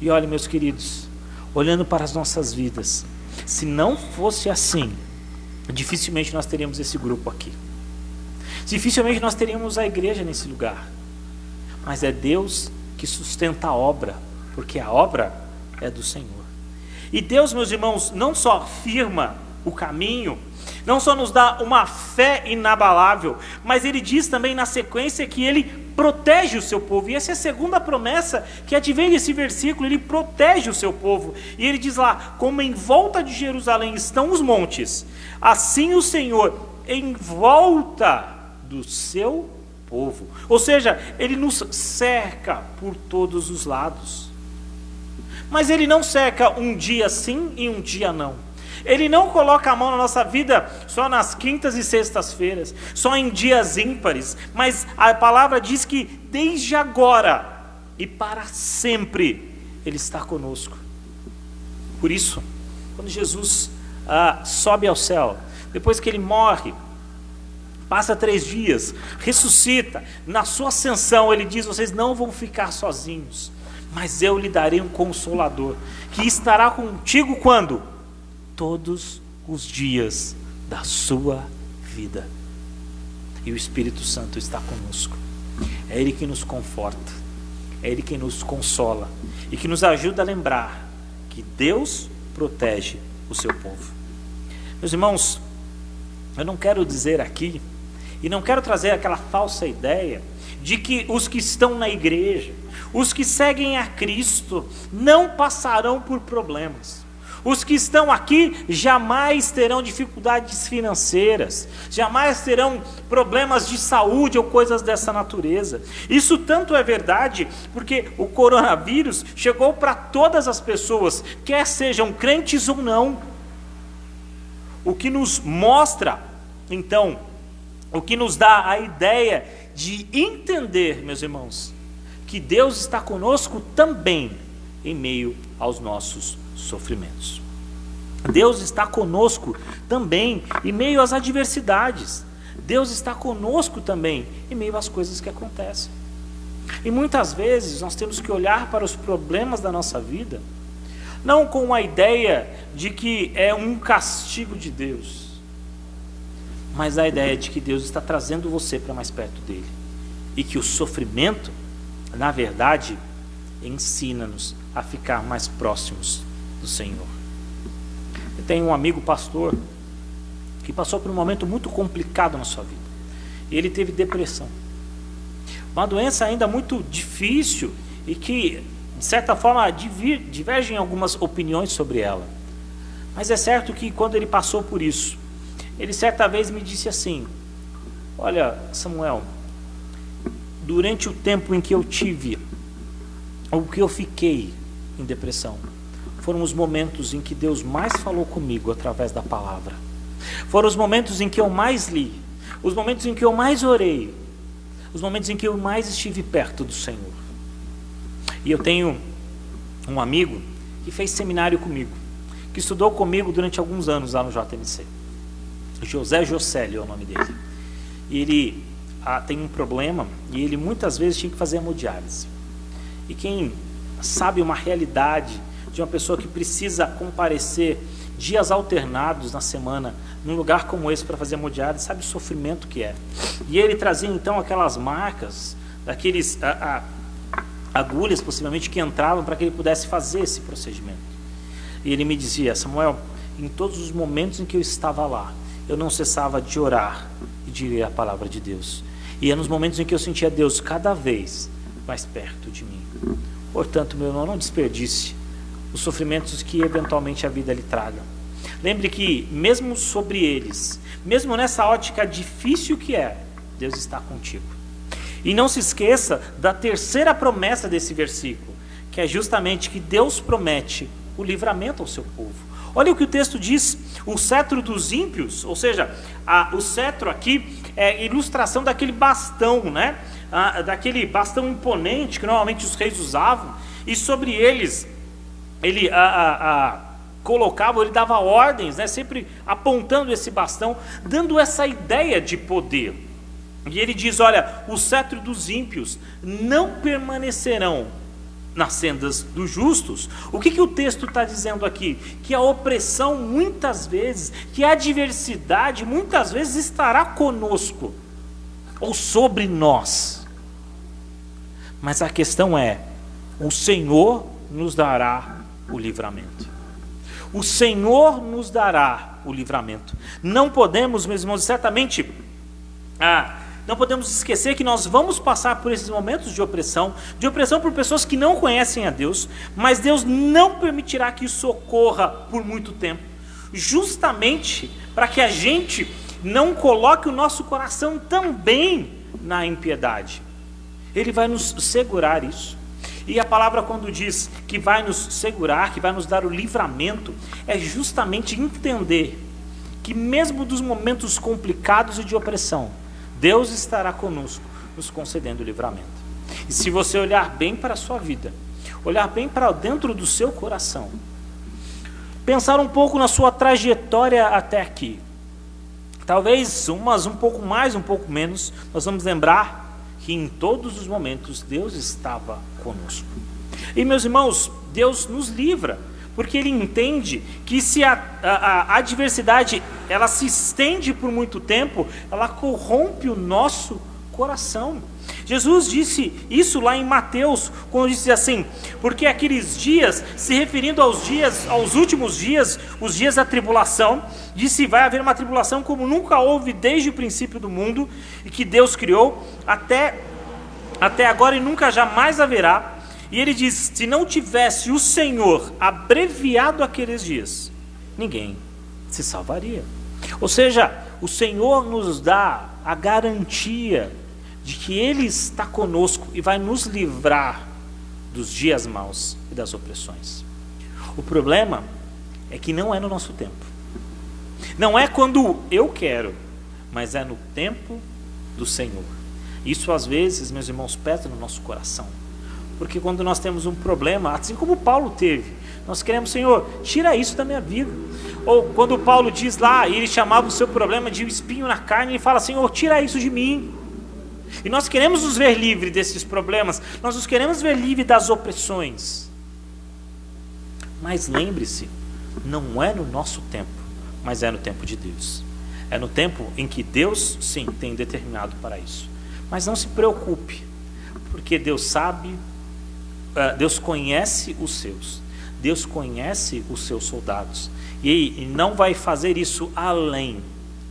S1: E olha, meus queridos, olhando para as nossas vidas, se não fosse assim, dificilmente nós teríamos esse grupo aqui. Dificilmente nós teríamos a igreja nesse lugar. Mas é Deus que sustenta a obra, porque a obra é do Senhor. E Deus, meus irmãos, não só firma o caminho, não só nos dá uma fé inabalável, mas Ele diz também na sequência que Ele protege o seu povo. E essa é a segunda promessa que advém desse versículo: Ele protege o seu povo. E Ele diz lá: como em volta de Jerusalém estão os montes, assim o Senhor em volta do seu povo. Ou seja, Ele nos cerca por todos os lados. Mas Ele não cerca um dia sim e um dia não. Ele não coloca a mão na nossa vida só nas quintas e sextas-feiras, só em dias ímpares, mas a palavra diz que desde agora e para sempre Ele está conosco. Por isso, quando Jesus sobe ao céu, depois que Ele morre, passa 3 dias, ressuscita, na sua ascensão Ele diz: vocês não vão ficar sozinhos, mas eu lhe darei um Consolador, que estará contigo quando? Todos os dias da sua vida. E o Espírito Santo está conosco. É Ele que nos conforta, é Ele que nos consola e que nos ajuda a lembrar que Deus protege o seu povo. Meus irmãos, eu não quero dizer aqui, e não quero trazer aquela falsa ideia de que os que estão na igreja, os que seguem a Cristo, não passarão por problemas. Os que estão aqui jamais terão dificuldades financeiras, jamais terão problemas de saúde ou coisas dessa natureza. Isso tanto é verdade porque o coronavírus chegou para todas as pessoas, quer sejam crentes ou não. O que nos mostra, então, o que nos dá a ideia de entender, meus irmãos, que Deus está conosco também em meio aos nossos sofrimentos. Deus está conosco também em meio às adversidades. Deus está conosco também em meio às coisas que acontecem. E muitas vezes nós temos que olhar para os problemas da nossa vida, não com a ideia de que é um castigo de Deus, mas a ideia de que Deus está trazendo você para mais perto dele. E que o sofrimento, na verdade, ensina-nos a ficar mais próximos do Senhor. Eu tenho um amigo pastor que passou por um momento muito complicado na sua vida. Ele teve depressão. Uma doença ainda muito difícil e que de certa forma, divergem algumas opiniões sobre ela. Mas é certo que quando ele passou por isso, ele certa vez me disse assim: olha, Samuel, durante o tempo em que eu tive, ou que eu fiquei em depressão, foram os momentos em que Deus mais falou comigo através da palavra. Foram os momentos em que eu mais li, os momentos em que eu mais orei, os momentos em que eu mais estive perto do Senhor. E eu tenho um amigo que fez seminário comigo, que estudou comigo durante alguns anos lá no JMC. José Jocelio é o nome dele. E ele tem um problema, e ele muitas vezes tinha que fazer hemodiálise. E quem sabe uma realidade de uma pessoa que precisa comparecer dias alternados na semana num lugar como esse para fazer hemodiálise, sabe o sofrimento que é. E ele trazia então aquelas marcas, daqueles agulhas possivelmente que entravam para que ele pudesse fazer esse procedimento. E ele me dizia: Samuel, em todos os momentos em que eu estava lá, eu não cessava de orar e de ler a palavra de Deus. E é nos momentos em que eu sentia Deus cada vez mais perto de mim. Portanto, meu irmão, não desperdice os sofrimentos que eventualmente a vida lhe traga. Lembre que mesmo sobre eles, mesmo nessa ótica difícil que é, Deus está contigo. E não se esqueça da terceira promessa desse versículo, que é justamente que Deus promete o livramento ao seu povo. Olha o que o texto diz: o cetro dos ímpios, ou seja, o cetro aqui é ilustração daquele bastão, né? Daquele bastão imponente que normalmente os reis usavam, e sobre eles ele colocava, ele dava ordens, né? Sempre apontando esse bastão, dando essa ideia de poder. E ele diz: olha, o cetro dos ímpios não permanecerão nas sendas dos justos. O que o texto está dizendo aqui? Que a opressão muitas vezes, que a adversidade muitas vezes estará conosco, ou sobre nós. Mas a questão é: o Senhor nos dará o livramento. O Senhor nos dará o livramento. Não podemos, meus irmãos, certamente, não podemos esquecer que nós vamos passar por esses momentos de opressão por pessoas que não conhecem a Deus, mas Deus não permitirá que isso ocorra por muito tempo, justamente para que a gente não coloque o nosso coração também na impiedade. Ele vai nos segurar isso. E a palavra, quando diz que vai nos segurar, que vai nos dar o livramento, é justamente entender que mesmo dos momentos complicados e de opressão, Deus estará conosco, nos concedendo o livramento. E se você olhar bem para a sua vida, olhar bem para dentro do seu coração, pensar um pouco na sua trajetória até aqui, talvez umas um pouco mais, um pouco menos, nós vamos lembrar que em todos os momentos Deus estava conosco. E, meus irmãos, Deus nos livra, porque Ele entende que se a adversidade ela se estende por muito tempo, ela corrompe o nosso coração. Jesus disse isso lá em Mateus, quando disse assim: porque aqueles dias, se referindo aos últimos dias, os dias da tribulação, disse: vai haver uma tribulação como nunca houve desde o princípio do mundo, e que Deus criou, até agora e nunca jamais haverá. E ele diz: se não tivesse o Senhor abreviado aqueles dias, ninguém se salvaria. Ou seja, o Senhor nos dá a garantia de que Ele está conosco e vai nos livrar dos dias maus e das opressões. O problema é que não é no nosso tempo. Não é quando eu quero, mas é no tempo do Senhor. Isso às vezes, meus irmãos, pesa no nosso coração. Porque quando nós temos um problema, assim como Paulo teve, nós queremos: Senhor, tira isso da minha vida. Ou quando Paulo diz lá, e ele chamava o seu problema de um espinho na carne, ele fala: Senhor, tira isso de mim. E nós queremos nos ver livres desses problemas, nós nos queremos ver livres das opressões. Mas lembre-se, não é no nosso tempo, mas é no tempo de Deus. É no tempo em que Deus, sim, tem determinado para isso. Mas não se preocupe, porque Deus sabe, Deus conhece os seus, Deus conhece os seus soldados, e não vai fazer isso além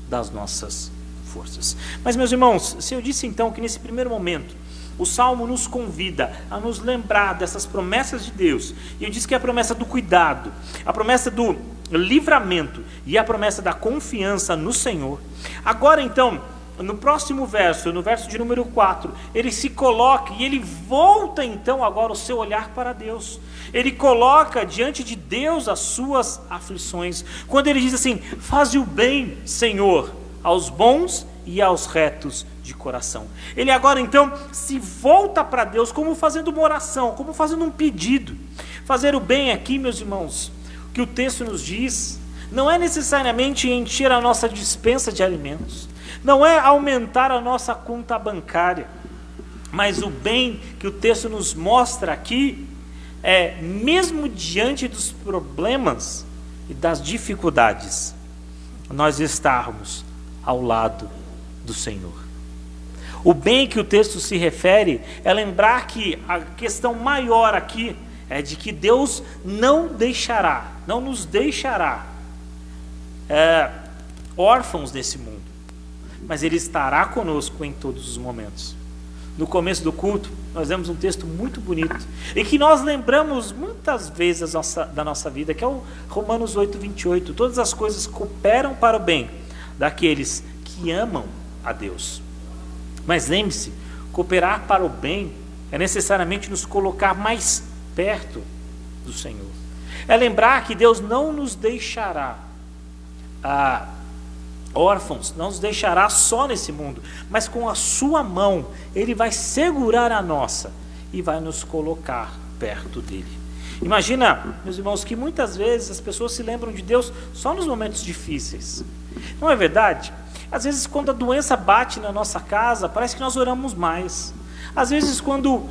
S1: das nossas forças. Mas, meus irmãos, se eu disse então que nesse primeiro momento o Salmo nos convida a nos lembrar dessas promessas de Deus. E eu disse que é a promessa do cuidado, a promessa do livramento e a promessa da confiança no Senhor. Agora então, no próximo verso, no verso de número 4, ele se coloca e ele volta então agora o seu olhar para Deus. Ele coloca diante de Deus as suas aflições. Quando ele diz assim: faze o bem, Senhor, aos bons e aos retos de coração. Ele agora então se volta para Deus como fazendo uma oração, como fazendo um pedido. Fazer o bem aqui, meus irmãos, o que o texto nos diz, não é necessariamente encher a nossa despensa de alimentos, não é aumentar a nossa conta bancária, mas o bem que o texto nos mostra aqui é, mesmo diante dos problemas e das dificuldades, nós estarmos ao lado do Senhor. O bem que o texto se refere é lembrar que a questão maior aqui é de que Deus não nos deixará órfãos desse mundo, mas Ele estará conosco em todos os momentos. No começo do culto, nós vemos um texto muito bonito, e que nós lembramos muitas vezes da nossa vida, que é o Romanos 8:28. Todas as coisas cooperam para o bem daqueles que amam a Deus. Mas lembre-se, cooperar para o bem é necessariamente nos colocar mais perto do Senhor. É lembrar que Deus não nos deixará órfãos, não nos deixará só nesse mundo, mas com a sua mão Ele vai segurar a nossa e vai nos colocar perto dele. Imagina, meus irmãos, que muitas vezes as pessoas se lembram de Deus só nos momentos difíceis. Não é verdade? Às vezes quando a doença bate na nossa casa, parece que nós oramos mais. Às vezes quando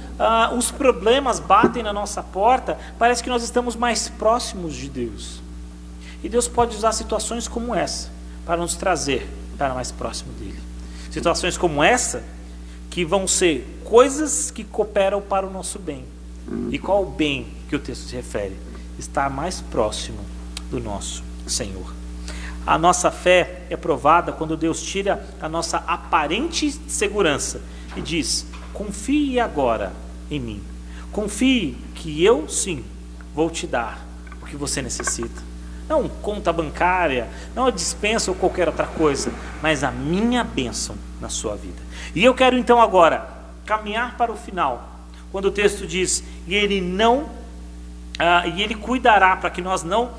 S1: os problemas batem na nossa porta, parece que nós estamos mais próximos de Deus. E Deus pode usar situações como essa para nos trazer para mais próximo dele. Situações como essa que vão ser coisas que cooperam para o nosso bem. E qual o bem que o texto se refere? Estar mais próximo do nosso Senhor. A nossa fé é provada quando Deus tira a nossa aparente segurança e diz: confie agora em mim. Confie que eu sim vou te dar o que você necessita. Não conta bancária, não a dispensa ou qualquer outra coisa, mas a minha bênção na sua vida. E eu quero então agora caminhar para o final, quando o texto diz: e ele cuidará para que nós não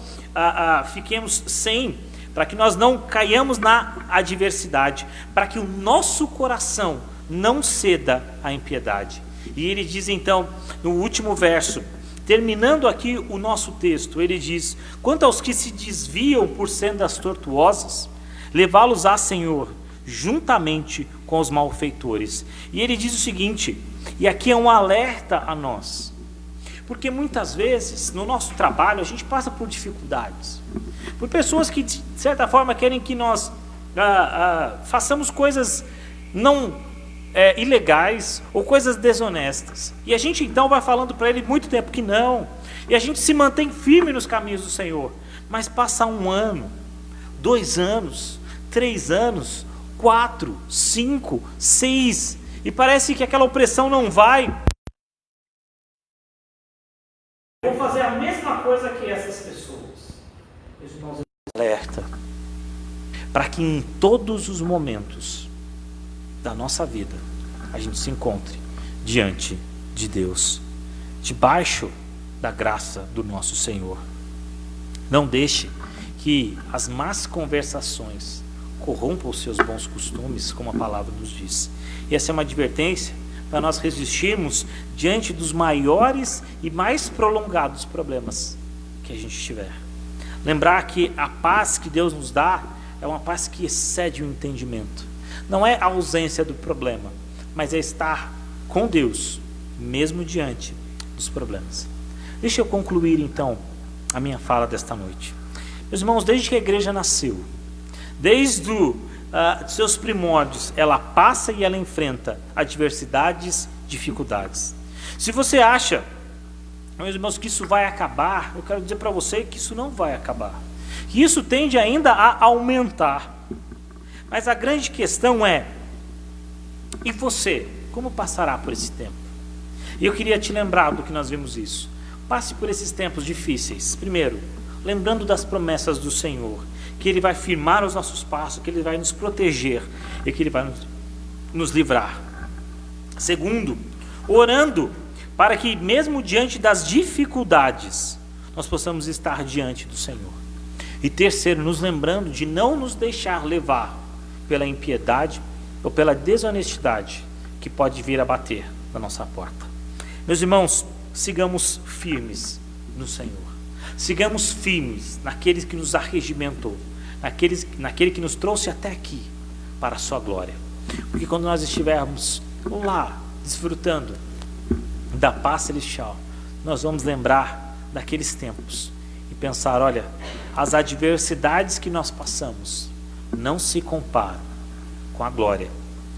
S1: fiquemos sem, para que nós não caiamos na adversidade, para que o nosso coração não ceda à impiedade. E ele diz então, no último verso, terminando aqui o nosso texto, ele diz: quanto aos que se desviam por sendas tortuosas, levá-los-á, Senhor, juntamente com os malfeitores. E ele diz o seguinte, e aqui é um alerta a nós, porque muitas vezes no nosso trabalho a gente passa por dificuldades, por pessoas que de certa forma querem que nós façamos coisas não ilegais ou coisas desonestas, e a gente então vai falando para ele muito tempo que não, e a gente se mantém firme nos caminhos do Senhor, mas passa 1 ano, 2 anos, 3 anos, 4, 5, 6, e parece que aquela opressão não vai. Vou fazer a mesma coisa que essas pessoas. Meus irmãos, alerta para que em todos os momentos da nossa vida a gente se encontre diante de Deus, debaixo da graça do nosso Senhor. Não deixe que as más conversações corrompam os seus bons costumes, como a palavra nos diz. E essa é uma advertência para nós resistirmos diante dos maiores e mais prolongados problemas que a gente tiver. Lembrar que a paz que Deus nos dá é uma paz que excede o entendimento. Não é a ausência do problema, mas é estar com Deus, mesmo diante dos problemas. Deixa eu concluir então a minha fala desta noite. Meus irmãos, desde que a igreja nasceu, desde seus primórdios, ela passa e ela enfrenta adversidades, dificuldades. Se você acha, meus irmãos, que isso vai acabar, eu quero dizer para você que isso não vai acabar. Que isso tende ainda a aumentar. Mas a grande questão é, e você? como passará por esse tempo? E eu queria te lembrar do que nós vimos isso. Passe por esses tempos difíceis. Primeiro, lembrando das promessas do Senhor, que Ele vai firmar os nossos passos, que Ele vai nos proteger e que Ele vai nos livrar. Segundo, orando para que mesmo diante das dificuldades, nós possamos estar diante do Senhor. E terceiro, nos lembrando de não nos deixar levar pela impiedade ou pela desonestidade que pode vir a bater na nossa porta. Meus irmãos, sigamos firmes no Senhor. Sigamos firmes naquele que nos arregimentou, naquele que nos trouxe até aqui para a sua glória. Porque quando nós estivermos lá, desfrutando da paz celestial, nós vamos lembrar daqueles tempos e pensar, olha, as adversidades que nós passamos não se comparam com a glória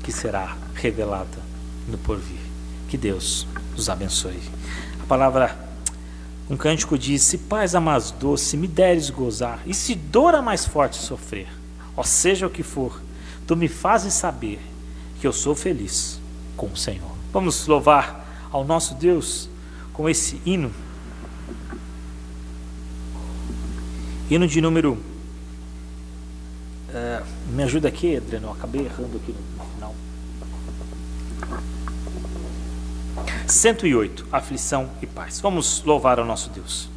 S1: que será revelada no porvir. Que Deus nos abençoe. A palavra, um cântico diz: se paz a mais doce me deres gozar, e se dor a mais forte sofrer, ó seja o que for, tu me fazes saber que eu sou feliz com o Senhor. Vamos louvar ao nosso Deus com esse hino. Hino de número... me ajuda aqui, Adriano, eu acabei errando aqui no final. 108, aflição e paz. Vamos louvar ao nosso Deus.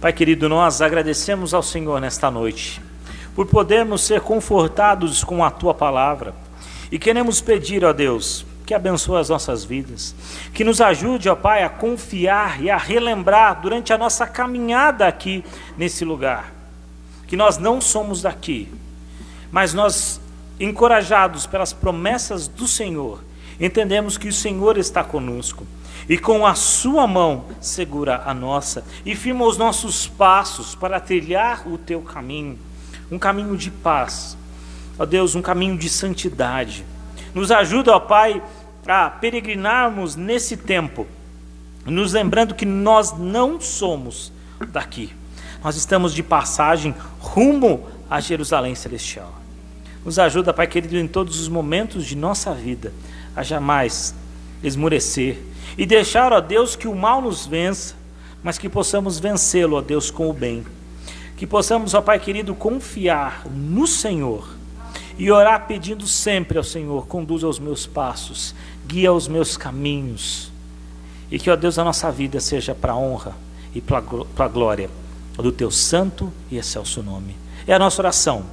S1: Pai querido, nós agradecemos ao Senhor nesta noite, por podermos ser confortados com a Tua palavra, e queremos pedir, ó Deus, que abençoe as nossas vidas, que nos ajude, ó Pai, a confiar e a relembrar durante a nossa caminhada aqui nesse lugar, que nós não somos daqui, mas nós, encorajados pelas promessas do Senhor, entendemos que o Senhor está conosco, e com a sua mão segura a nossa, e firma os nossos passos para trilhar o teu caminho, um caminho de paz, ó Deus, um caminho de santidade. Nos ajuda, ó Pai, a peregrinarmos nesse tempo, nos lembrando que nós não somos daqui, nós estamos de passagem rumo a Jerusalém Celestial. Nos ajuda, Pai querido, em todos os momentos de nossa vida, a jamais esmorecer, e deixar, ó Deus, que o mal nos vença, mas que possamos vencê-lo, ó Deus, com o bem. Que possamos, ó Pai querido, confiar no Senhor e orar pedindo sempre ao Senhor: conduza os meus passos, guia os meus caminhos. E que, ó Deus, a nossa vida seja para a honra e para a glória do Teu santo e excelso nome. É a nossa oração,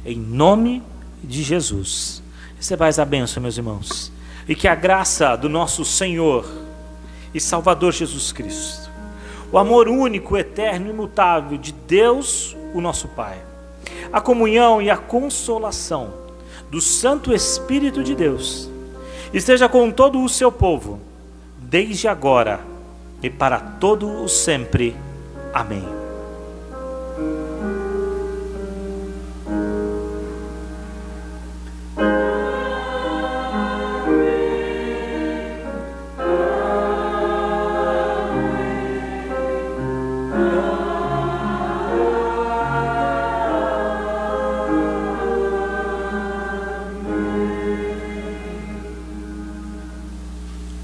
S1: em nome de Jesus. Recebais a bênção, meus irmãos, e que a graça do nosso Senhor e Salvador Jesus Cristo, o amor único, eterno e imutável de Deus, o nosso Pai, a comunhão e a consolação do Santo Espírito de Deus, esteja com todo o seu povo, desde agora e para todo o sempre. Amém.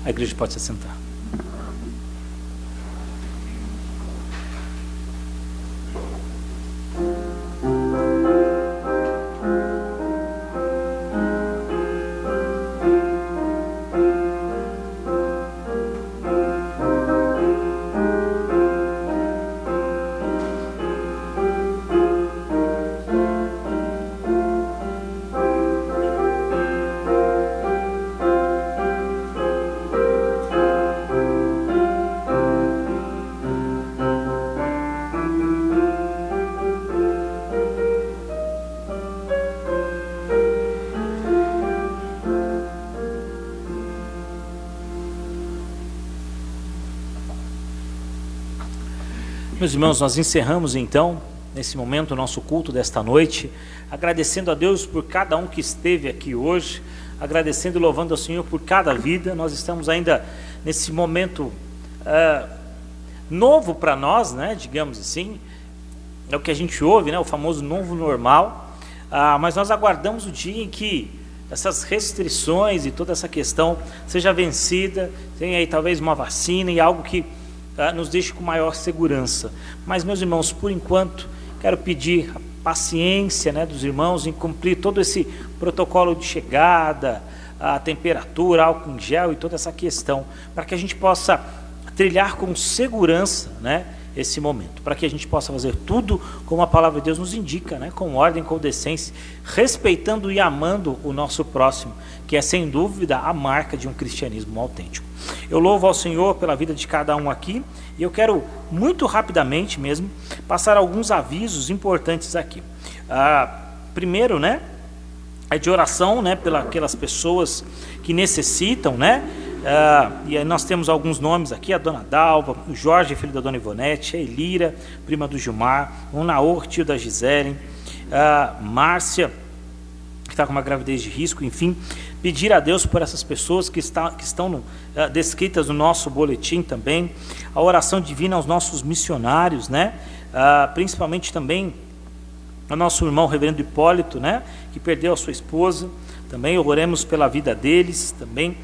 S1: A igreja pode se sentar. Meus irmãos, nós encerramos então, nesse momento, o nosso culto desta noite, agradecendo a Deus por cada um que esteve aqui hoje, agradecendo e louvando ao Senhor por cada vida. Nós estamos ainda nesse momento novo para nós, né, digamos assim, é o que a gente ouve, né, o famoso novo normal, mas nós aguardamos o dia em que essas restrições e toda essa questão seja vencida, tem aí talvez uma vacina e algo que nos deixe com maior segurança. Mas, meus irmãos, por enquanto, quero pedir a paciência, né, dos irmãos em cumprir todo esse protocolo de chegada, a temperatura, álcool em gel e toda essa questão, para que a gente possa trilhar com segurança, né, esse momento, para que a gente possa fazer tudo como a palavra de Deus nos indica, né, com ordem, com decência, respeitando e amando o nosso próximo, que é sem dúvida a marca de um cristianismo autêntico. Eu louvo ao Senhor pela vida de cada um aqui, e eu quero muito rapidamente mesmo passar alguns avisos importantes aqui. Primeiro, né, é de oração, né, pelas pessoas que necessitam, né, e aí nós temos alguns nomes aqui: a dona Dalva, o Jorge, filho da dona Ivonete, a Elira, prima do Gilmar, o Naor, tio da Gisele, a Márcia, que está com uma gravidez de risco, enfim, pedir a Deus por essas pessoas que estão descritas no nosso boletim também, a oração divina aos nossos missionários, né, principalmente também ao nosso irmão reverendo Hipólito, né, que perdeu a sua esposa, também oremos pela vida deles, também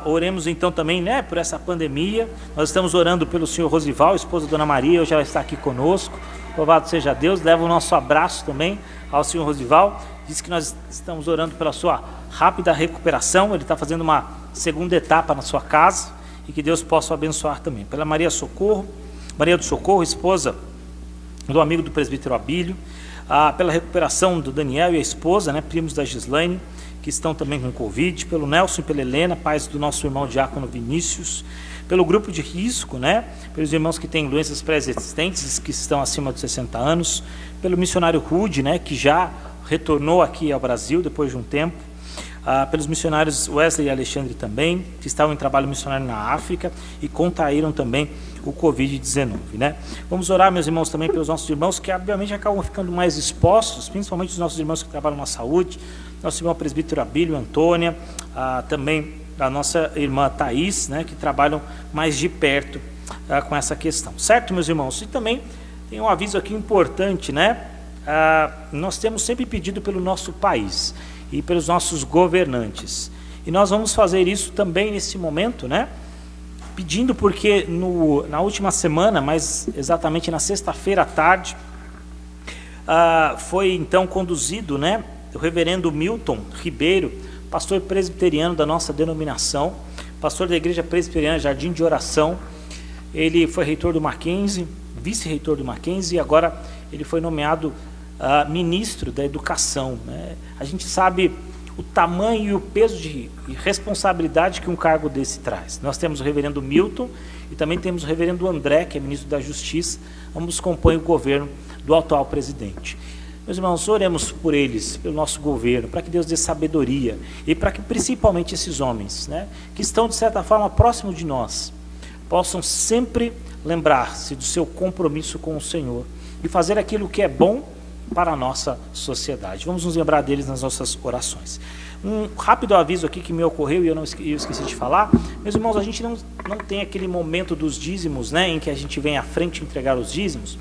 S1: oremos então também, né, por essa pandemia. Nós estamos orando pelo senhor Rosival, esposa da dona Maria, hoje ela está aqui conosco, louvado seja Deus. Leva o nosso abraço também ao senhor Rosival, diz que nós estamos orando pela sua rápida recuperação. Ele está fazendo uma segunda etapa na sua casa e que Deus possa o abençoar também. Pela Maria do Socorro, esposa do amigo do presbítero Abílio, pela recuperação do Daniel e a esposa, né, primos da Gislaine, que estão também com Covid, pelo Nelson e pela Helena, pais do nosso irmão diácono Vinícius, pelo grupo de risco, né, pelos irmãos que têm doenças pré-existentes, que estão acima de 60 anos, pelo missionário Rude, né, que já retornou aqui ao Brasil depois de um tempo, pelos missionários Wesley e Alexandre também, que estavam em trabalho missionário na África e contraíram também o Covid-19, né? Vamos orar, meus irmãos, também pelos nossos irmãos que obviamente acabam ficando mais expostos, principalmente os nossos irmãos que trabalham na saúde, nosso irmão presbítero Abílio, Antônia, também a nossa irmã Thaís, né, que trabalham mais de perto com essa questão, certo, meus irmãos? E também tem um aviso aqui importante, né? Nós temos sempre pedido pelo nosso país e pelos nossos governantes, e nós vamos fazer isso também nesse momento, né? Pedindo porque na última semana, mas exatamente na sexta-feira à tarde, foi então conduzido, né, o reverendo Milton Ribeiro, pastor presbiteriano da nossa denominação, pastor da igreja presbiteriana Jardim de Oração. Ele foi reitor do Mackenzie, vice-reitor do Mackenzie, e agora ele foi nomeado ministro da educação, né? A gente sabe o tamanho e o peso de responsabilidade que um cargo desse traz. Nós temos o reverendo Milton e também temos o reverendo André, que é ministro da Justiça, ambos compõem o governo do atual presidente. Meus irmãos, oremos por eles, pelo nosso governo, para que Deus dê sabedoria e para que principalmente esses homens, né, que estão de certa forma próximos de nós, possam sempre lembrar-se do seu compromisso com o Senhor e fazer aquilo que é bom para a nossa sociedade. Vamos nos lembrar deles nas nossas orações. Um rápido aviso aqui que me ocorreu e eu esqueci de falar. Meus irmãos, a gente não tem aquele momento dos dízimos, né, em que a gente vem à frente entregar os dízimos,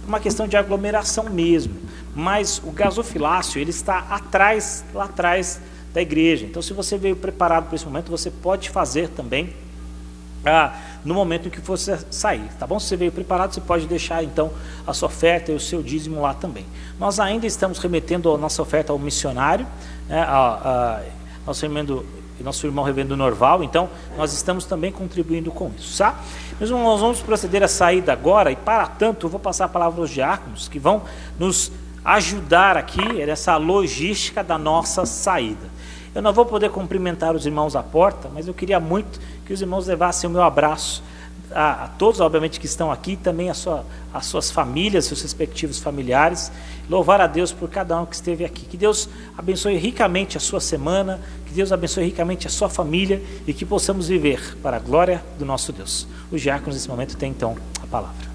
S1: uma questão de aglomeração mesmo, mas o gasofilácio ele está lá atrás da igreja. Então, se você veio preparado para esse momento, você pode fazer também no momento em que você sair, tá bom? Se você veio preparado, você pode deixar então a sua oferta e o seu dízimo lá também. Nós ainda estamos remetendo a nossa oferta ao missionário, né, nosso irmão reverendo Norval, então nós estamos também contribuindo com isso, tá? Mas nós vamos proceder à saída agora e, para tanto, eu vou passar a palavra aos diáconos que vão nos ajudar aqui nessa logística da nossa saída. Eu não vou poder cumprimentar os irmãos à porta, mas eu queria muito que os irmãos levassem o meu abraço a todos, obviamente, que estão aqui, também as suas famílias, seus respectivos familiares. Louvar a Deus por cada um que esteve aqui. Que Deus abençoe ricamente a sua semana, que Deus abençoe ricamente a sua família e que possamos viver para a glória do nosso Deus. Os diáconos, nesse momento, têm então a palavra.